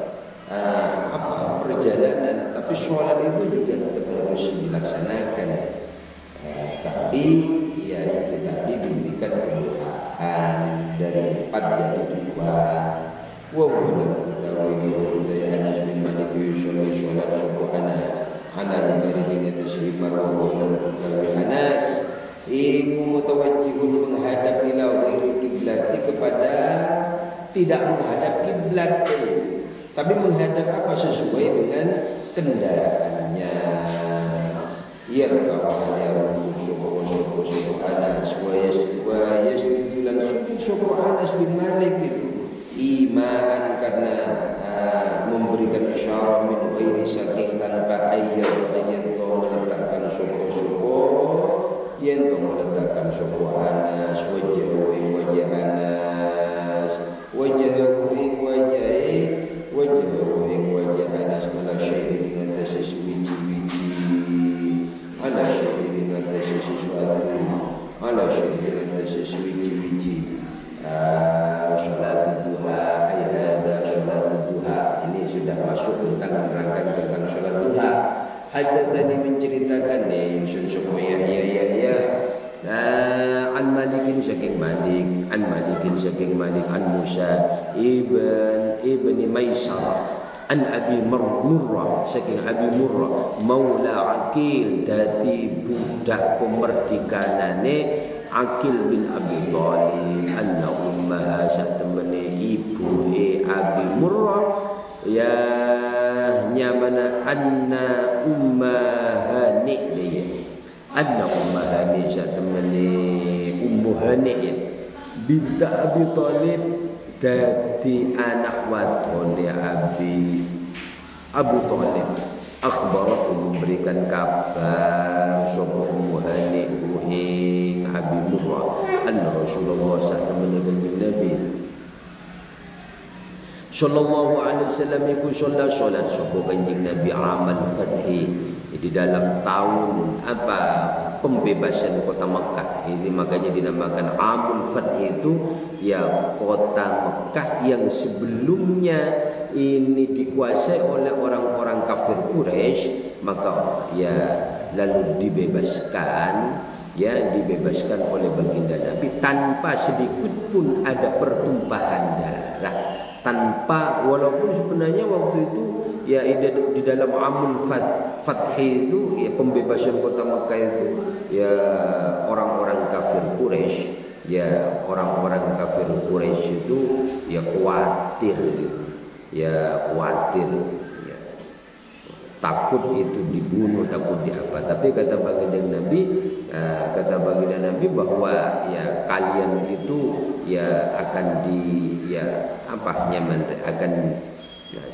Speaker 1: perjalanan, tapi sholat itu juga tetap harus dilaksanakan. Tapi ya itu tadi diberikan kemudahan dari 4 jadi 2. Wa Anas bin Malik yusalli sholat subuh Anas dengan tasbih wa Anas iku mutawajjihun menghadap ila ghairi kiblat kepada tidak menghadap kiblat tapi menghadap apa sesuai dengan kendaraannya. Ya kalau yang subuh Anas wa yasjudulan subuh Anas bin Malik itu iman karena memberikan isyarat min ghairi saking tanpa ayat meletakkan subuh yen meletakkan subuh Anas wajah Anas wajah Anas ala syai'in dengan sesuatu ala syai'in dengan sesuatu ala syai'in dengan sesuatu sholat duha ayat sholat duha ini sudah masuk tentang menerangkan tentang sholat duha. Hadats tadi menceritakan nih Syukur Yahya an Malikin saking Malik an Musa ibni Maisar an Abi Murrah saking Abi Murrah maula Aqil dadi budak pemerdikanane Aqil bin Abi Thalib anna ummaha satemene ibu Abi Murrah ya nyamana anna ummahani anna ummahani satemene ummuhani binta Abi Thalib dadi anak wadone Abu Thalib akhbarat memberikan kabar sapa ummuhani ing Abi Murrah anna Rasulullah sallallahu alaihi wasallam sallallahu alaihi wasallam iku salat sapa Kanjeng Nabi amal fathi, di dalam tahun apa pembebasan kota Mekah. Ini makanya dinamakan amul fathi, itu ya kota Mekah yang sebelumnya ini dikuasai oleh orang-orang kafir Quraisy, maka ya lalu dibebaskan oleh baginda Nabi tanpa sedikit pun ada pertumpahan darah, tanpa, walaupun sebenarnya waktu itu ya di dalam amul fathi itu ya pembebasan kota Mekah itu ya orang-orang kafir Quraisy itu ya khawatir gitu. Ya khawatir, ya, takut itu dibunuh, takut diapa. Tapi kata baginda Nabi bahwa ya kalian itu ya akan akan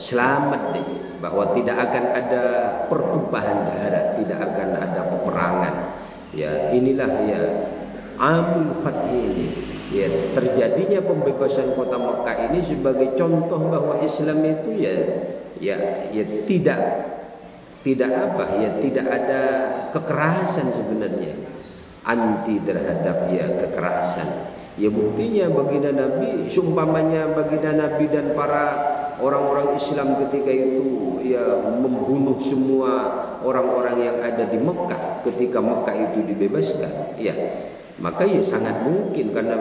Speaker 1: selamat deh, bahwa tidak akan ada pertumpahan darah, tidak akan ada peperangan. Ya inilah ya amul fath ini. Ya terjadinya pembebasan kota Mekah ini sebagai contoh bahwa Islam itu tidak ada kekerasan sebenarnya, anti terhadap ya kekerasan. Ya buktinya baginda Nabi, seumpamanya baginda Nabi dan para orang-orang Islam ketika itu ya membunuh semua orang-orang yang ada di Mekah ketika Mekah itu dibebaskan, ya maka ya sangat mungkin karena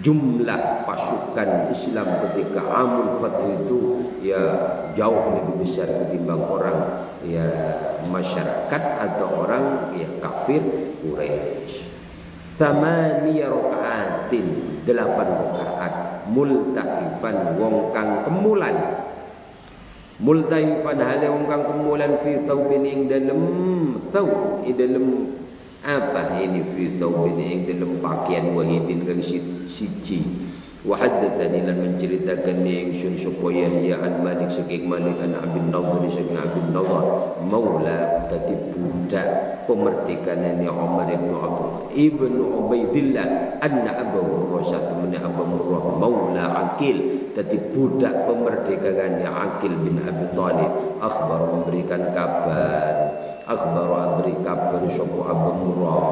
Speaker 1: jumlah pasukan Islam ketika amul fath itu ya jauh lebih besar ketimbang orang ya masyarakat atau orang ya kafir Quraisy. 8 rakaatin 8 rakaat multaifan wong kang kemulan, multaifan hale wong kang kemulan fi thawbin ing dalem thawb dalem apa ini fi thawbin ing dalem pakaian wahidin kang siji. Wa haddatsani lan menceritakan ingsun supaya ya an Malik saking Malik an Abdul Nadhr saking Abdul Nadhr maula dadi budak pemerdekaane Umar ibn Ubaidillah anna Abu Hurairah satemene Abu Hurairah maula Aqil dadi budak pemerdekaane Aqil bin Abi Thalib akhbar memberikan kabar sapa Abu Hurairah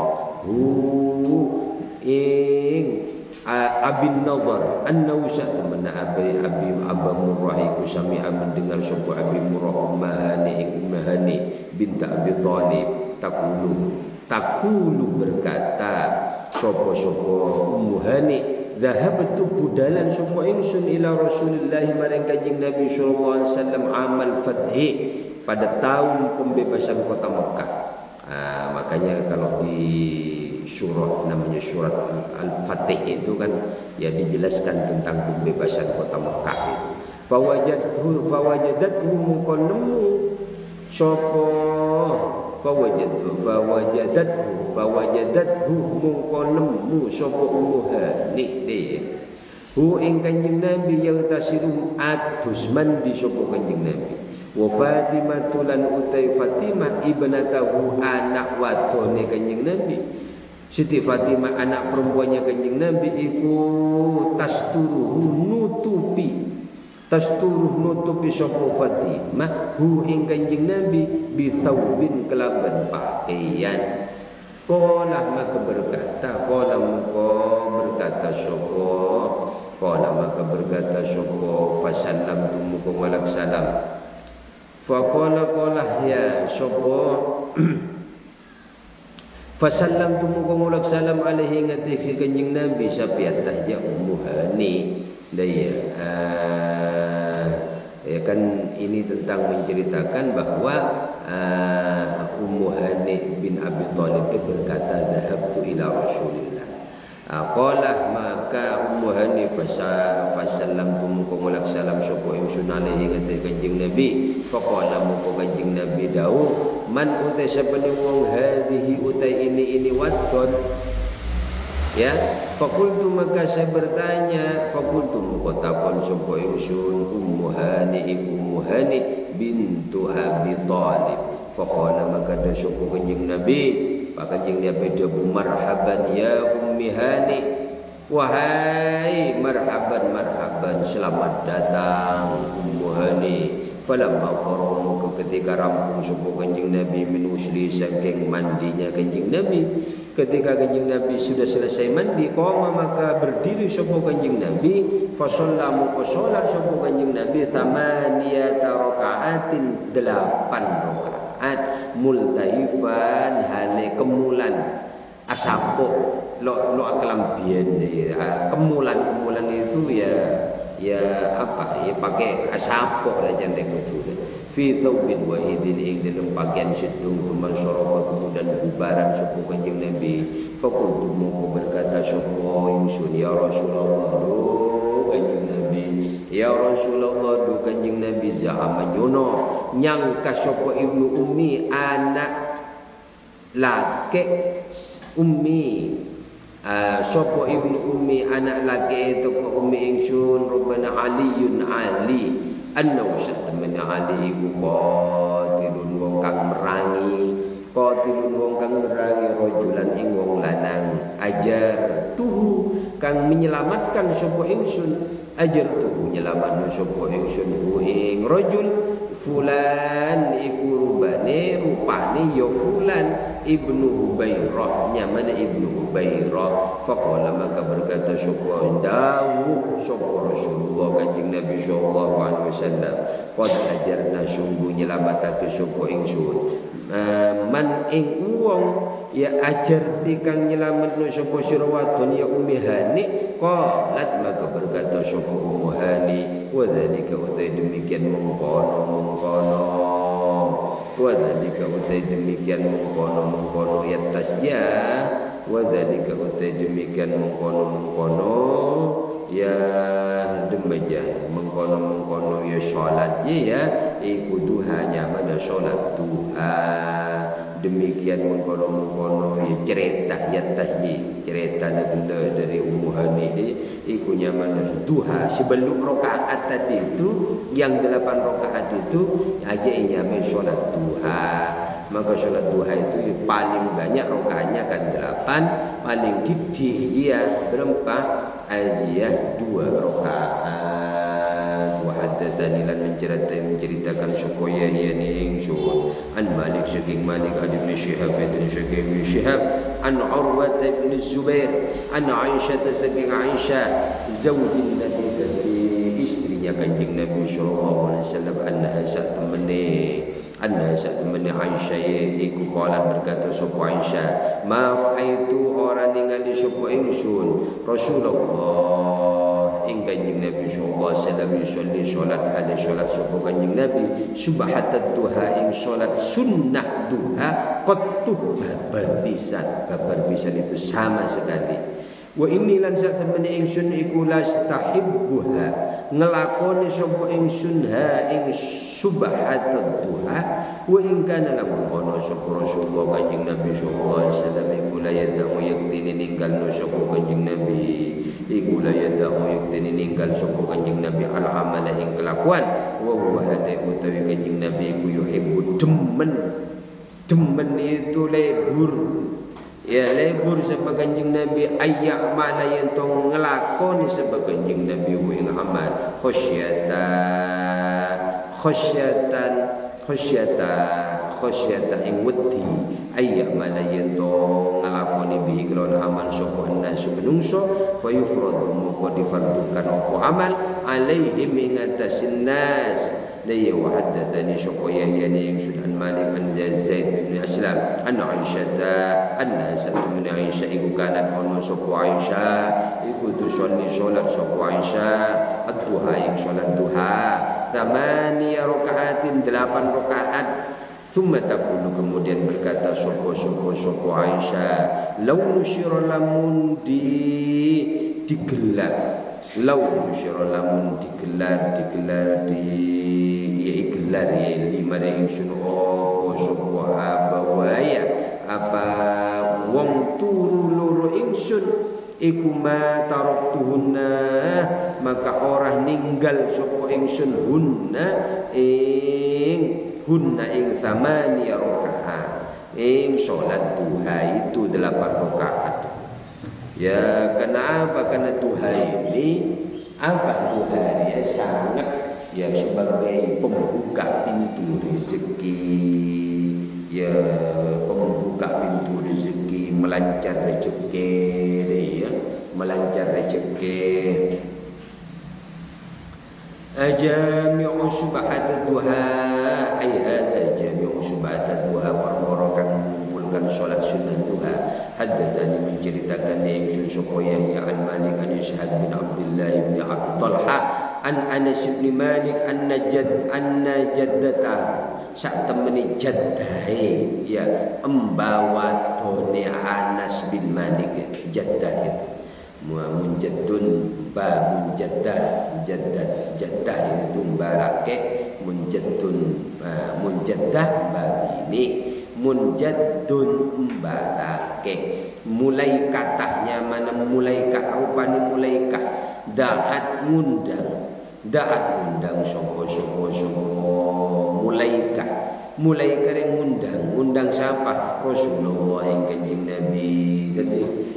Speaker 1: ing Abin Nadhr annahu sa'tamana Abu Murrah iku sami'a mendengar sapa Abi Murrah Mahani binti Abi Thalib takulu berkata sapa Ummu Hani dhahabtu budalan sapa ingsun ila Rasulillah marang Kanjeng Nabi sallallahu alaihi wasallam amal fathi pada tahun pembebasan kota Mekah. Makanya kalau di surah namanya surat Al-Fatih itu kan ya dijelaskan tentang pembebasan kota Mekah itu. Fawajadathu muqannemu sapa fawajadathu muqannemu sapa Ummu Hani hu ing Kanjeng Nabi yang tasirum adus mandi sapa Kanjeng Nabi. Wa Fatimah lan utai Fatimah ibnatahu anak wadone Kanjeng Nabi. Siti Fatimah anak perempuannya Kanjeng Nabi iku tasturuh nutupi sapa Fatimah hu ing Kanjeng Nabi bi thawbin kelaban pakaian. Qala maka berkata fasallam tumuku walak salam. Faqala ya sapa fasallam tumuku walak salam alaihi ngatihi Kanjeng Nabi sapiatah ya Ummu Hani daya. Ya kan ini tentang menceritakan bahwa Ummu Hani bin Abi Thalib berkata dhahabtu ila Rasulillah. Qala maka Ummu Hani fasallam tumuku walak salam sapa ingsun alaihi ngatihi Kanjeng Nabi. Faqala muka Kanjeng Nabi dawuh man utai sapane wong hadhihi utai ini wadon. Ya, fakultu maka saya bertanya, fakultu muka takon sapa ingsun Ummu Hani bintu Abi Thalib. Faqala maka da sapa Kanjeng Nabi, Pak Kanjeng Nabi marhaban ya Ummi Hani. wahai marhaban marhaban, selamat datang Ummu Hani. Falamma faramu, ketika rampung sapa Kanjeng Nabi min usli, saking mandinya Kanjeng Nabi. Ketika Kanjeng Nabi sudah selesai mandi, qama maka berdiri sapa Kanjeng Nabi, fa shallamu qasalat sapa Kanjeng Nabi thamaniyata rakaatin, 8 rakaat, multaifan hale kemulan asapo lo kelambian ya. Kemulan itu ya apa ya, pakai asapo lah jandek itu fi thawbin wahidin, ing dalam pakaian situng. Thumma syarafa, kemudian bubaran sapa Kanjeng Nabi. Faqultu, moko berkata sapa ingsun, ya Rasulullah, Kanjeng Nabi, ya Rasulullah, Kanjeng Nabi, za'ama nyono nyangka sapa ibnu ummi, anak laki ummi, sapa ibnu ummi anak laki toko ummi ingsun, rubana aliyun ali, annahu satamana ali iku qatilun wong kang merangi, qatilun wong kang merangi, rajulan ing wong lanang, ajar tuhu kang menyelamatkan sapa ingsun, ajar tuhu nyelamatno sapa ingsun ing rajul, fulan iku rupane ya fulan ibnu Hubairah, nyamane ibnu Hubairah. Faqala, maka berkata sapa dawu sapa Rasulullah Kanjeng Nabi sallallahu alaihi wasallam, qad ajarna, sungguh nyelamatake sapa ingsun man ing wong ya ajar kang nyelametno sapa sira wadon ya Ummi Hani. Qalat, maka berkata sapa Ummu Hani, wa dzalika utai demikian mengkono wa dzalika utai demikian mengkono ya tasya, wa dzalika utai demikian mengkono ya demajah, mengkono ya salat ya iku duhanya pada salat duha. Demikian mengkono ya cerita ya tahyi, cerita dari Ummu Hani iku nyaman duha sebelum rakaat tadi itu, yang 8 rakaat itu aja nyaman salat duha. Maka salat duha itu paling banyak rakaatnya kan 8, paling didih ya berapa aja 2 rakaat. Wahadatsani lan menceritakan supaya yani ingsun an Malik saking Malik bin Syihab bin Syihab an Urwah bin Zubair an Aisyah saking Aisyah zaujin Nabi, dari istrinya Kanjeng Nabi sallallahu alaihi wasallam, annaha saat temani Aisyah iku qalat berkata sapa Aisyah, ma raaitu ora ningali sapa ingsun Rasulullah ing Kanjeng Nabi sallallahu alaihi wasallam yusolli salat ada salat sapa Kanjeng Nabi subhatat duha ing salat sunnah duha qattu babar pisan itu sama sekali. Wa inni lan sak temene ingsun iku lastahibbuha ngelakoni sapa ingsun ha ing subhatat duha wa in kana lamun ana sapa Rasulullah Kanjeng Nabi sallallahu alaihi wasallam iku la yadamu yaktini ninggalno sapa Kanjeng Nabi iku la yadamu yaktini ninggal sapa Kanjeng Nabi al amala ing kelakuan wa huwa hada utawi Kanjeng Nabi iku yuhibbu demen itu lebur ya lebur sebab Kanjeng Nabi ayyak mana yang tong ngelakoni sebab Kanjeng Nabi wa ing amal khasyatan ing wedi ayyak mana yang tong ngelakoni bihi kelawan amal sapa nasu menungso fa yufradu moko difardukan apa amal alaihim ing atasin nas. Laya wa haddatsani syuqya yani ingsun an Malik an Zaid bin Aslam an Aisyah anna satu min Aisyah iku kanan ono sapa Aisyah iku tusolli salat sapa Aisyah ad-duha ing salat duha 8 rakaatin 8 rakaat. Thumma taqulu, kemudian berkata sapa Aisyah, law nusyira lamun digelar lamun digelar lima ingsun sapa abawaya apa wong turu loro ingsun iku ma taraktuhunna maka orang ninggal sapa ingsun hunna ing 8 rakaat ing salat duha itu 8 rakaat Ya kenapa? Karena duha ini apa? Duha dia sangat ya sebagai pembuka pintu rezeki, ya pembuka pintu rezeki, melancar rezeki, ya melancar rezeki. Jami'u subhat duha ay hadza jami'u subhat duha perkara kang mengumpulkan salat sunnah duha. Haddatsani menceritakan ingsun supaya ya an Malik an Syahad bin Abdullah bin Abi Talha an Anas bin Malik anna jaddata sak temeni jaddahe ya embawa done Anas bin Malik ya jaddah itu munjaddun ba munjaddah jaddah itu barake munjaddun munjaddah ba ini munjaddun barake mulai katanya mana mulai kah rupane mulai kah da'at ngundang sapa mulai kering ngundang siapa? Rasulullah yang kanjeng Nabi.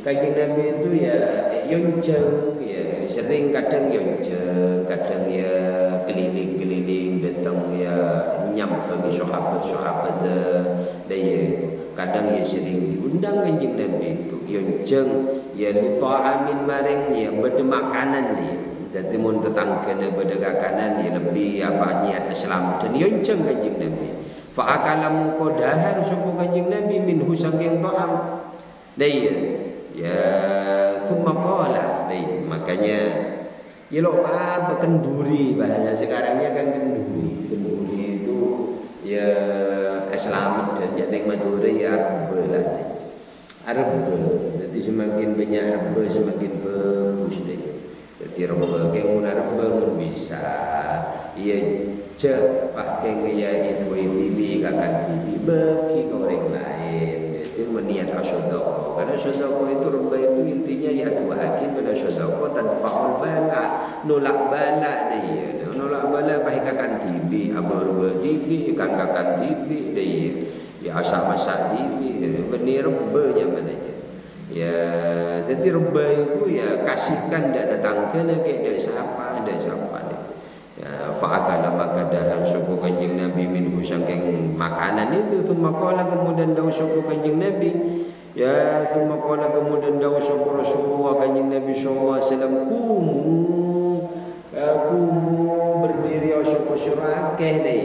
Speaker 1: Kanjeng Nabi itu ya yonceng ya sering kadang yonceng kadang ya keliling datang ya nyampe sahabat ya kadang ya sering diundang kanjeng Nabi itu yonceng ya li ta'amin maring ya beda makanan dia. Jadi mun tetanggane beda makanan ya lebih apa niat Islam dan yonceng kanjeng Nabi. Fa akala mungko dahar sapa kanjeng Nabi minhu saking ta'am. Ya summa qala makanya ya lo apa kenduri bahasa sekarangnya kan kenduri itu ya Islam dan jadi Madura ya Arab jadi semakin banyak Arab semakin bagus deh. Jadi Arab kayak mun Arab pun bisa iya pakai gaya itu akan bagi ke orang lain. Itu meniat asyadaqah. Karena asyadaqah itu reba itu intinya ya tuhakin pada asyadaqah tanfa'ul bala, nolak bala dia. Nolak bala baik akan tibi, abur tibi, ikan kakan tibi dia. Ya asal masak tibi, benih rebanya mananya. Ya, jadi reba itu ya kasihkan dak tetangga kayak dak siapa dia. Ya, fa'akala maka dahar sapa kanjeng Nabi min saking makanan itu thumma qala kemudian dawuh sapa kanjeng Nabi ya thumma qala kemudian dawuh sapa Rasulullah kanjeng Nabi sallallahu alaihi wasallam kumu berdiri sapa syurake deh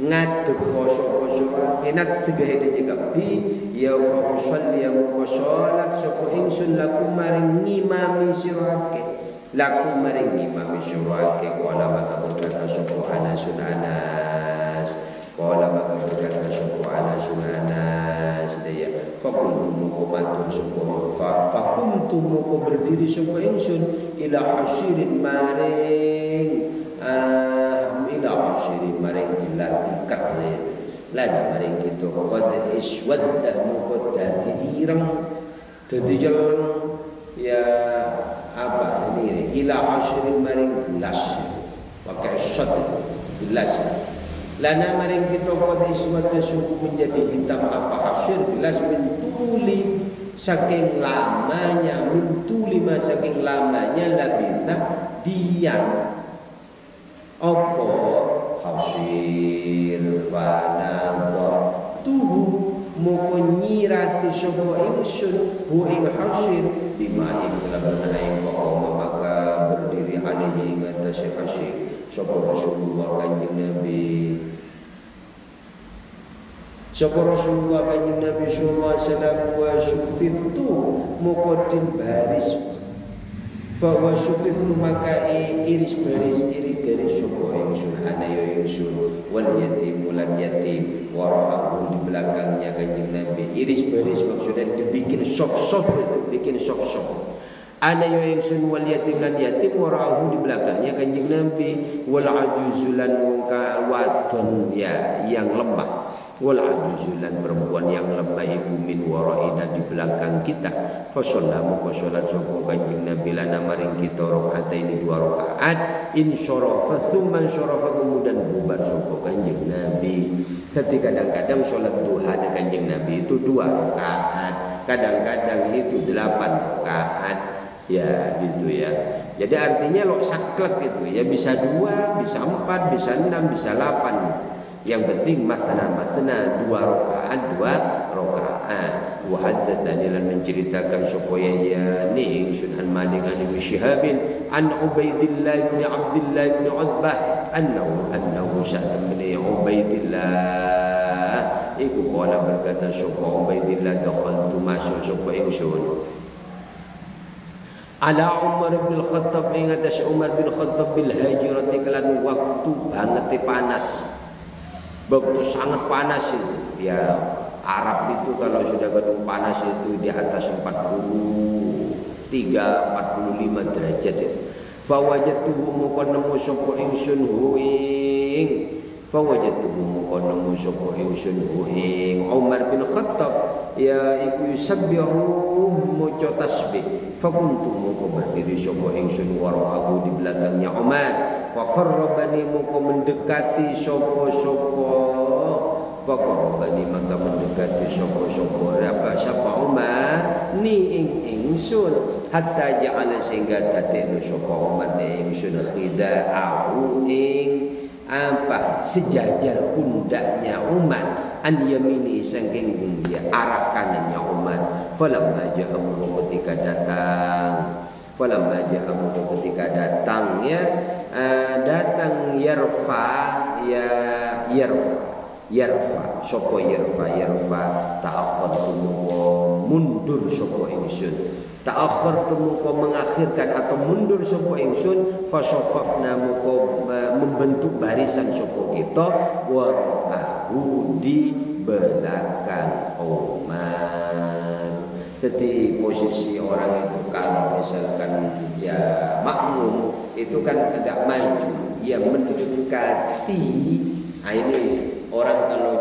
Speaker 1: ngadeg sapa syurake ngadeg de jekapi ya fa usalli ya salat sapa ingsun lakum maring ngimami syurake lakum maring imam syurake qala maka berkata sapa Anas qala maka berkata sapa Anas daya fakuntum muqamatun sapa fakuntum muko berdiri sapa ingsun ila hasyirin maring gelar ikat lada maring kita qad iswadda muko dadi ireng dadi jeleng ya apa ini ila asyirin maring gelas pakai shot gelas lana maring kita qad iswadda suku menjadi hitam apa asyir gelas mentuli saking lamanya saking lamanya labitha diam apa hasyir fanadha tuhu muko nyirati sapa ingsun hu ing hasyir dimain kelaban aing faqama maka berdiri alaihi ngatas hasyir sapa Rasulullah kanjeng Nabi sallallahu alaihi wasallam wa syufiftu muko din baris fa wa syufiftu maka iris garis sapa ingsun ana ya ingsun wal yatim lan yatim wara'ahu di belakangnya kanjeng Nabi iris baris maksudnya dibikin soft ana ya ingsun wal yatim lan yatim wara'ahu di belakangnya kanjeng Nabi wal ajuzulan muka wadon ya yang lemah wal ajuzulan perempuan yang lemah iku min wara'ina di belakang kita fa sallamu salat sapa kanjeng Nabi lana maring kita rakaataini 2 rakaat insyarafa tsumma insyarafa kemudian bubar sapa kanjeng Nabi. Jadi kadang-kadang sholat duha kanjeng Nabi itu 2 rakaat kadang-kadang itu 8 rakaat ya gitu ya. Jadi artinya lo saklek gitu ya, bisa 2, bisa 4, bisa 6, bisa 8. Yang penting matna 2 rakaat. Wa haddatsani lan menceritakan supaya ya ni Sunan Malik an Ibnu Syihab an Ubaidillah bin Abdullah bin Utbah annahu sa'tamani Ubaidillah iku qala berkata sapa Ubaidillah dakhaltu masuk sapa ingsun ala Umar bin Khattab ing atas Umar bin Khattab bil hajrati kelan waktu banget panas. Waktu sangat panas itu ya. Arab itu kalau sudah gedung panas itu di atas 43, 45 derajat ya. Fawajatuhu moko nemu sapa ingsun huing. Fawajatuhu moko nemu sapa ingsun huing Umar bin Khattab ya iku yusabbihu maca tasbih. Fakuntu moko berdiri sapa ingsun wara'ahu di belakangnya Umar. Faqarrabani moko mendekati sapa Faqarrabani maka mendekati sapa Umar ni ingsun hatta ja'ala sehingga dadekno sapa Umar ni ingsun khida'ahu ing apa sejajar pundaknya Umar an yamini saking dia arah kanannya Umar. Falamma ja'amu ketika datang ya datang yarfa sapa yarfa ta'akhirtu mundur sapa ingsun ta'akhirtu mengakhirkan atau mundur sapa ingsun fasafafna membentuk barisan sapa kita wara'ahu di belakang Umar. Jadi posisi orang itu kalau misalkan ya makmum itu kan agak maju yang mendekati. Nah ini orang kalau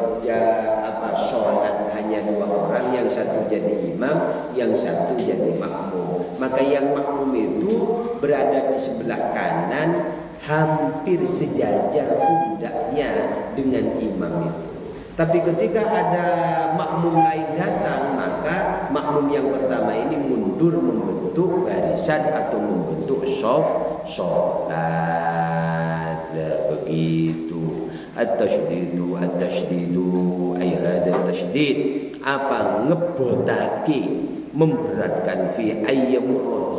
Speaker 1: sholat hanya 2 orang, yang satu jadi imam, yang satu jadi makmum. Maka yang makmum itu berada di sebelah kanan, hampir sejajar pundaknya dengan imam itu. Tapi ketika ada makmum lain datang, maka makmum yang pertama ini mundur membentuk barisan atau membentuk shaf sholat. Begitu. At-tashdidu ay hada tasydid apa ngebotake memberatkan fi ayyamur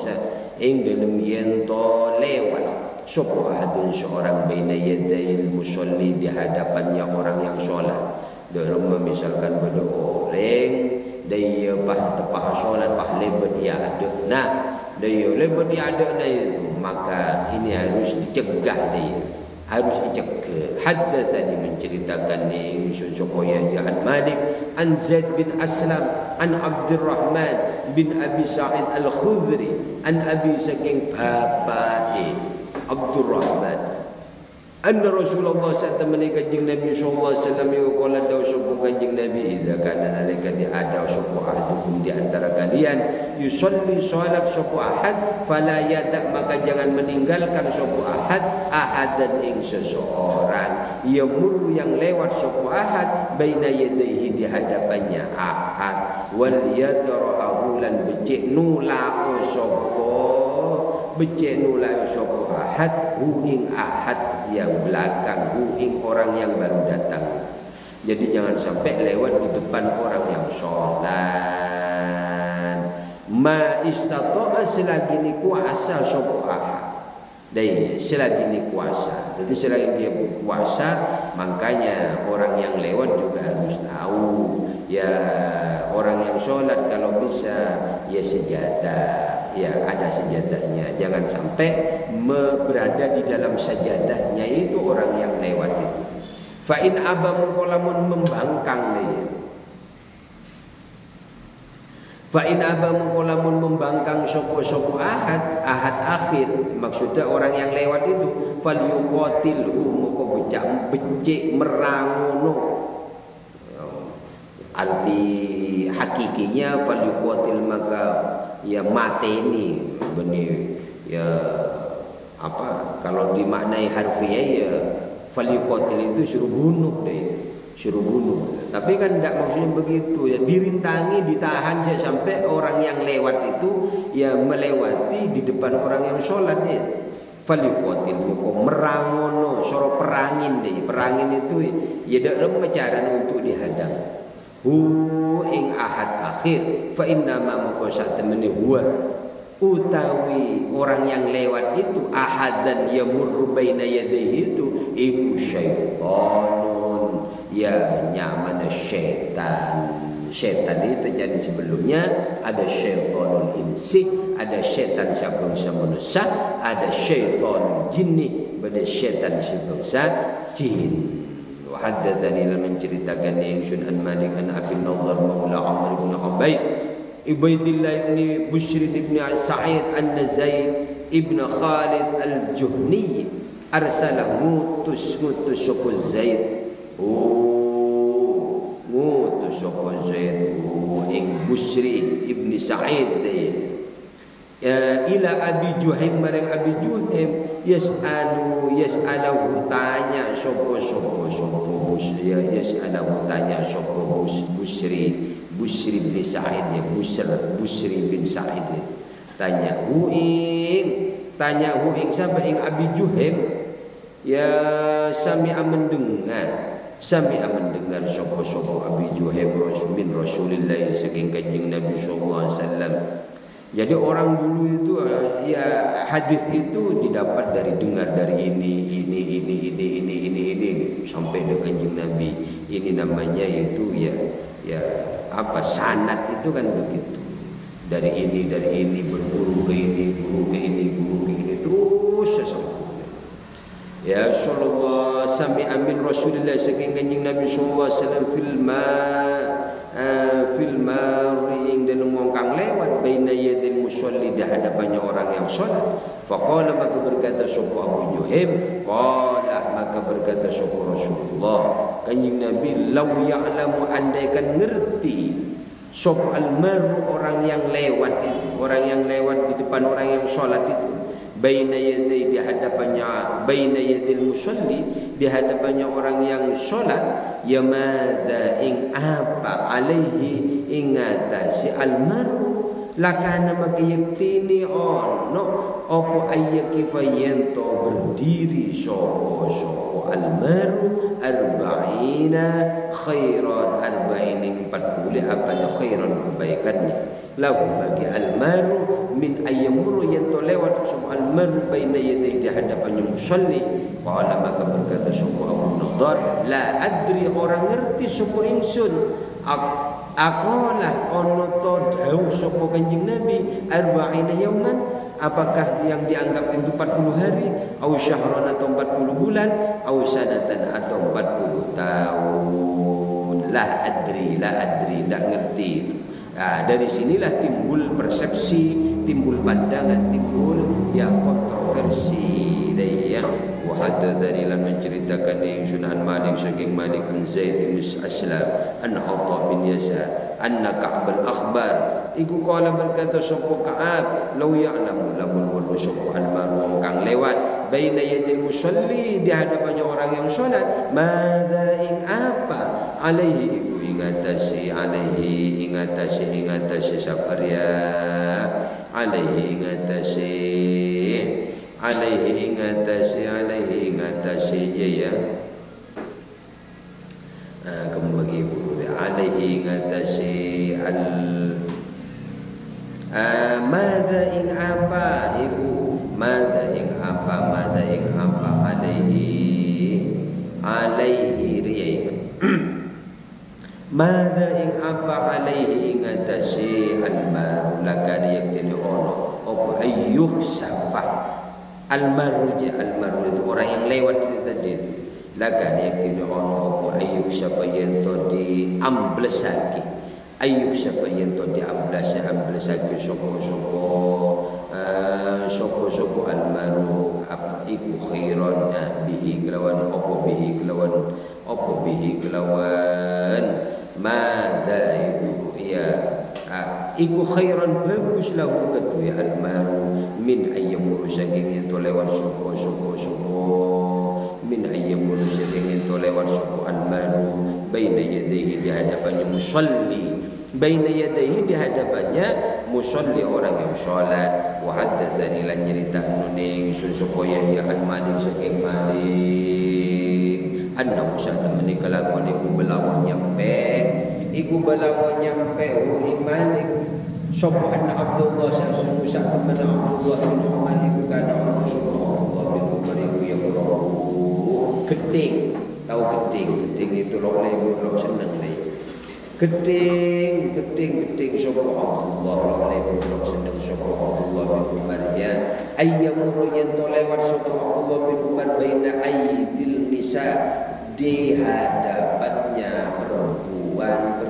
Speaker 1: ing dalem yen to lewat sapa hadun seorang baina yadayil musolli di hadapannya orang yang sholat. Dalam misalkan beroreng daya tepah sholat pah lebat dia ada. Nah, daya lebat dia ada itu maka ini harus dicegah dia. Harus dicegah. Hadda tadi menceritakan ni supaya an Malik an Zaid bin Aslam an Abdurrahman bin Abi Sa'id Al-Khudri an Abi saking bapak Abdurrahman anna Rasulullah sallallahu alaihi Nabi sallallahu alaihi wasallam qala daw sapa kanjeng Nabi idza kana nalika di ada sapa ahadukum di antara kalian yusolli salat sapa ahad fala yada maka jangan meninggalkan sapa ahadan ing seseorang yamur yang lewat sapa ahad baina yadayhi di hadapannya ahad wal yadrahu lan becik nula sapa ahad ing ahad yang belakang ing orang yang baru datang. Jadi jangan sampai lewat di depan orang yang sholat. Ma istata'a selagi ni kuasa sapa ahad. Dai selagi ni kuasa. Jadi selagi dia berkuasa, makanya orang yang lewat juga harus tahu. Ya orang yang sholat kalau bisa ya sejadah, ya ada sejadahnya. Jangan sampai berada di dalam sajadahnya itu orang yang lewat itu. Fa in abamu kolamun membangkang nih. Fa in abamu kolamun membangkang sopo ahad akhir, maksudnya orang yang lewat itu fal yuqatilhu moko becik merangono. Arti hakikinya fal yuqatil maka ya mateni benih ya apa kalau dimaknai harfiah ya fal yuqatil itu suruh bunuh deh. suruh bunuh. Tapi kan tidak maksudnya begitu ya, dirintangi, ditahan sampai orang yang lewat itu ya melewati di depan orang yang sholat ya. Falyuqatil muko merangono soro perangin deh, perangin itu ya dalam cara untuk dihadang. Ing ahad akhir fa inna ma muko sak temene huwa utawi orang yang lewat itu ahad dan yamurru baina yadayhi itu iku syaitanun ya nyaman syaitan. Syaitan itu jadi sebelumnya ada syaitanul insi, ada syaitan sabangsa manusia, ada syaitanul jinni, ada syaitan sabangsa jin. Wa haddatsani lam menceritakan ingsun an Malik an Abi Nadhr maula Amr bin Ubaid Ubaidillah ibn Bushr ibn Sa'id an-Zaid ibn Khalid al-Juhni arsalah ngutus sapa Zaid ngutus sapa Zaid ing Busri ibn Sa'id ila Abi Juhaim marang Abi Juhaim yas'alahu tanya sapa Busri yas'alahu tanya sapa Busri bin Sa'id ya Busri bin Sa'id tanya hu ing sampai ing Abi Juhaim ya sami'a mendengar sapa Abi Juhaim min Rasulillah saking kanjeng Nabi sallallahu alaihi wasallam. Jadi orang dulu itu ya hadis itu didapat dari dengar dari ini sampai ke kanjeng Nabi. Ini namanya itu ya apa sanad itu kan begitu. Dari ini berburu ke ini, guru ke ini terus sampai. Ya sallallahu sami'a min Rasulillah saking kanjeng Nabi sallallahu alaihi wasallam fil maring dalam wong lewat baina yadil musalli di hadapannya orang yang salat. Faqala maka berkata sapa Abu Juhaim, maka berkata sapa Rasulullah kanjeng Nabi law ya'lamu andaikan ngerti sapa almaru orang yang lewat itu, orang yang lewat di depan orang yang salat itu baina yadai di hadapannya baina yadil musalli di hadapannya orang yang salat ya madza ing apa alaihi ing atasi almaru lakana makiyaktini ono apa ayyaki fayento berdiri sapa almaru arba'ina khairan arba'in 40 apa khairan kebaikannya lahu bagi almaru min ayyamuru yento lewat sapa almaru baina yadai di hadapannya musalli. Qala maka berkata sapa Abu Nadhr la adri orang ngerti sapa ingsun aqala ono to dawuh sapa kanjeng Nabi arba'ina yauman apakah yang dianggap itu 40 hari au syahran atau 40 bulan au sanatan atau 40 tahun la adri tak ngerti itu. Nah, dari sinilah timbul persepsi, timbul pandangan, timbul yang kontroversi deh ya. Wa hadatsani lan menceritakan yang Sunan Malik saking Malik bin Zaid bin Aslam an Atha bin Yasar anna Ka'b al-Akhbar iku kala berkata sapa Ka'ab law ya'lamu lamun wa sapa al-maru kang lewat baina yadil musalli di hadapannya orang yang salat madza ing apa alaihi iku ingatasi saparia alaihi ingatasi ya kembali ibu alaihi ingatasi al madza ing apa ibu madza ing apa alaihi riya madza ing apa alaihi ingatasi al-maru lakani yaktini ono apa ayyuh safah al-maru itu orang yang lewat itu tadi itu lakani yaktini ono apa ayyuh safah yento di amblesaki ayyuh safah yento di amblesaki soko al-maru apa iku khairan bihi kelawan madza itu ya iku khairan bagus lahu katu ya almaru min ayyamuru saking itu lewat soko min ayyamur sering ento lewat sapa almanu baina yadayhi di hadapannya musalli, baina yadayhi di hadapannya musalli orang yang salat. Wa haddatsani lan nyeritakno ning sun supaya ya an Malik saking Malik anna Musa temene kelakon iku belawan nyampe Malik sapa anna Abdullah sallallahu Musa temene Abdullah bin Umar iku kana ono sapa Abdullah bin Umar iku ya geding, tahu geding itu lho seneng nih. Geding sapa Abdullah lho seneng sapa Abdullah bin Umar ya ayyamuru yen to lewat sapa Abdullah bin Umar baina aidil nisa di hadapannya perempuan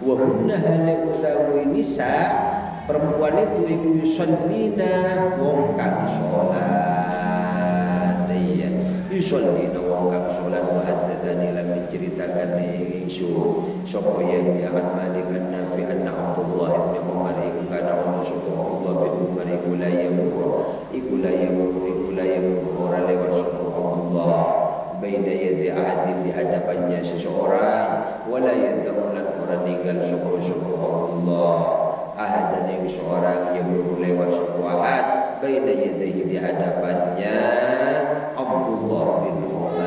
Speaker 1: wa hunna hale utawi nisa perempuan itu iku yusallina wong kang salat ya yusallina wong kang salat wa haddatsani lam menceritakan ingsun sapa yang ya Malik Nafi anna Abdullah bin Umar iku kana ono sapa Abdullah bin Umar iku la yamur ora lewat sapa Abdullah baina yadi ahadin di hadapannya seseorang wala yadaulan orang ninggal sapa Abdullah ahadan yang seorang yang lewat sapa ahad baina yadihi di hadapannya Abdullah bin Umar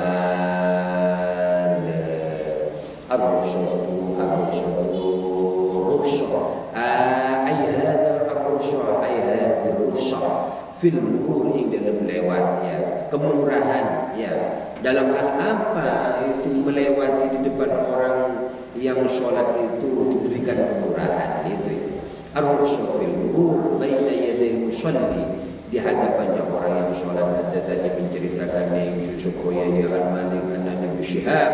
Speaker 1: ar-rusyatu fil murur ing dalam lewatnya kemurahan ya dalam hal apa itu melewati di depan orang yang sholat itu diberikan kemurahan itu ar-rusyatu fil murur baina yaday musalli di hadapannya orang yang sholat. Ada tadi menceritakan yang supaya ya Malik Nabi Syihab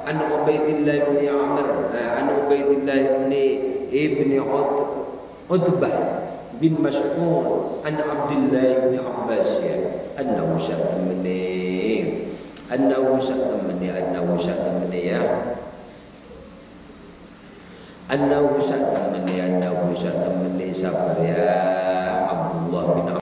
Speaker 1: an Ubaidillah bin Amr an Ubaidillah ibn Utbah bin Mas'ud an Abdullah bin Abbas ya annahu sa'tamani sabar ya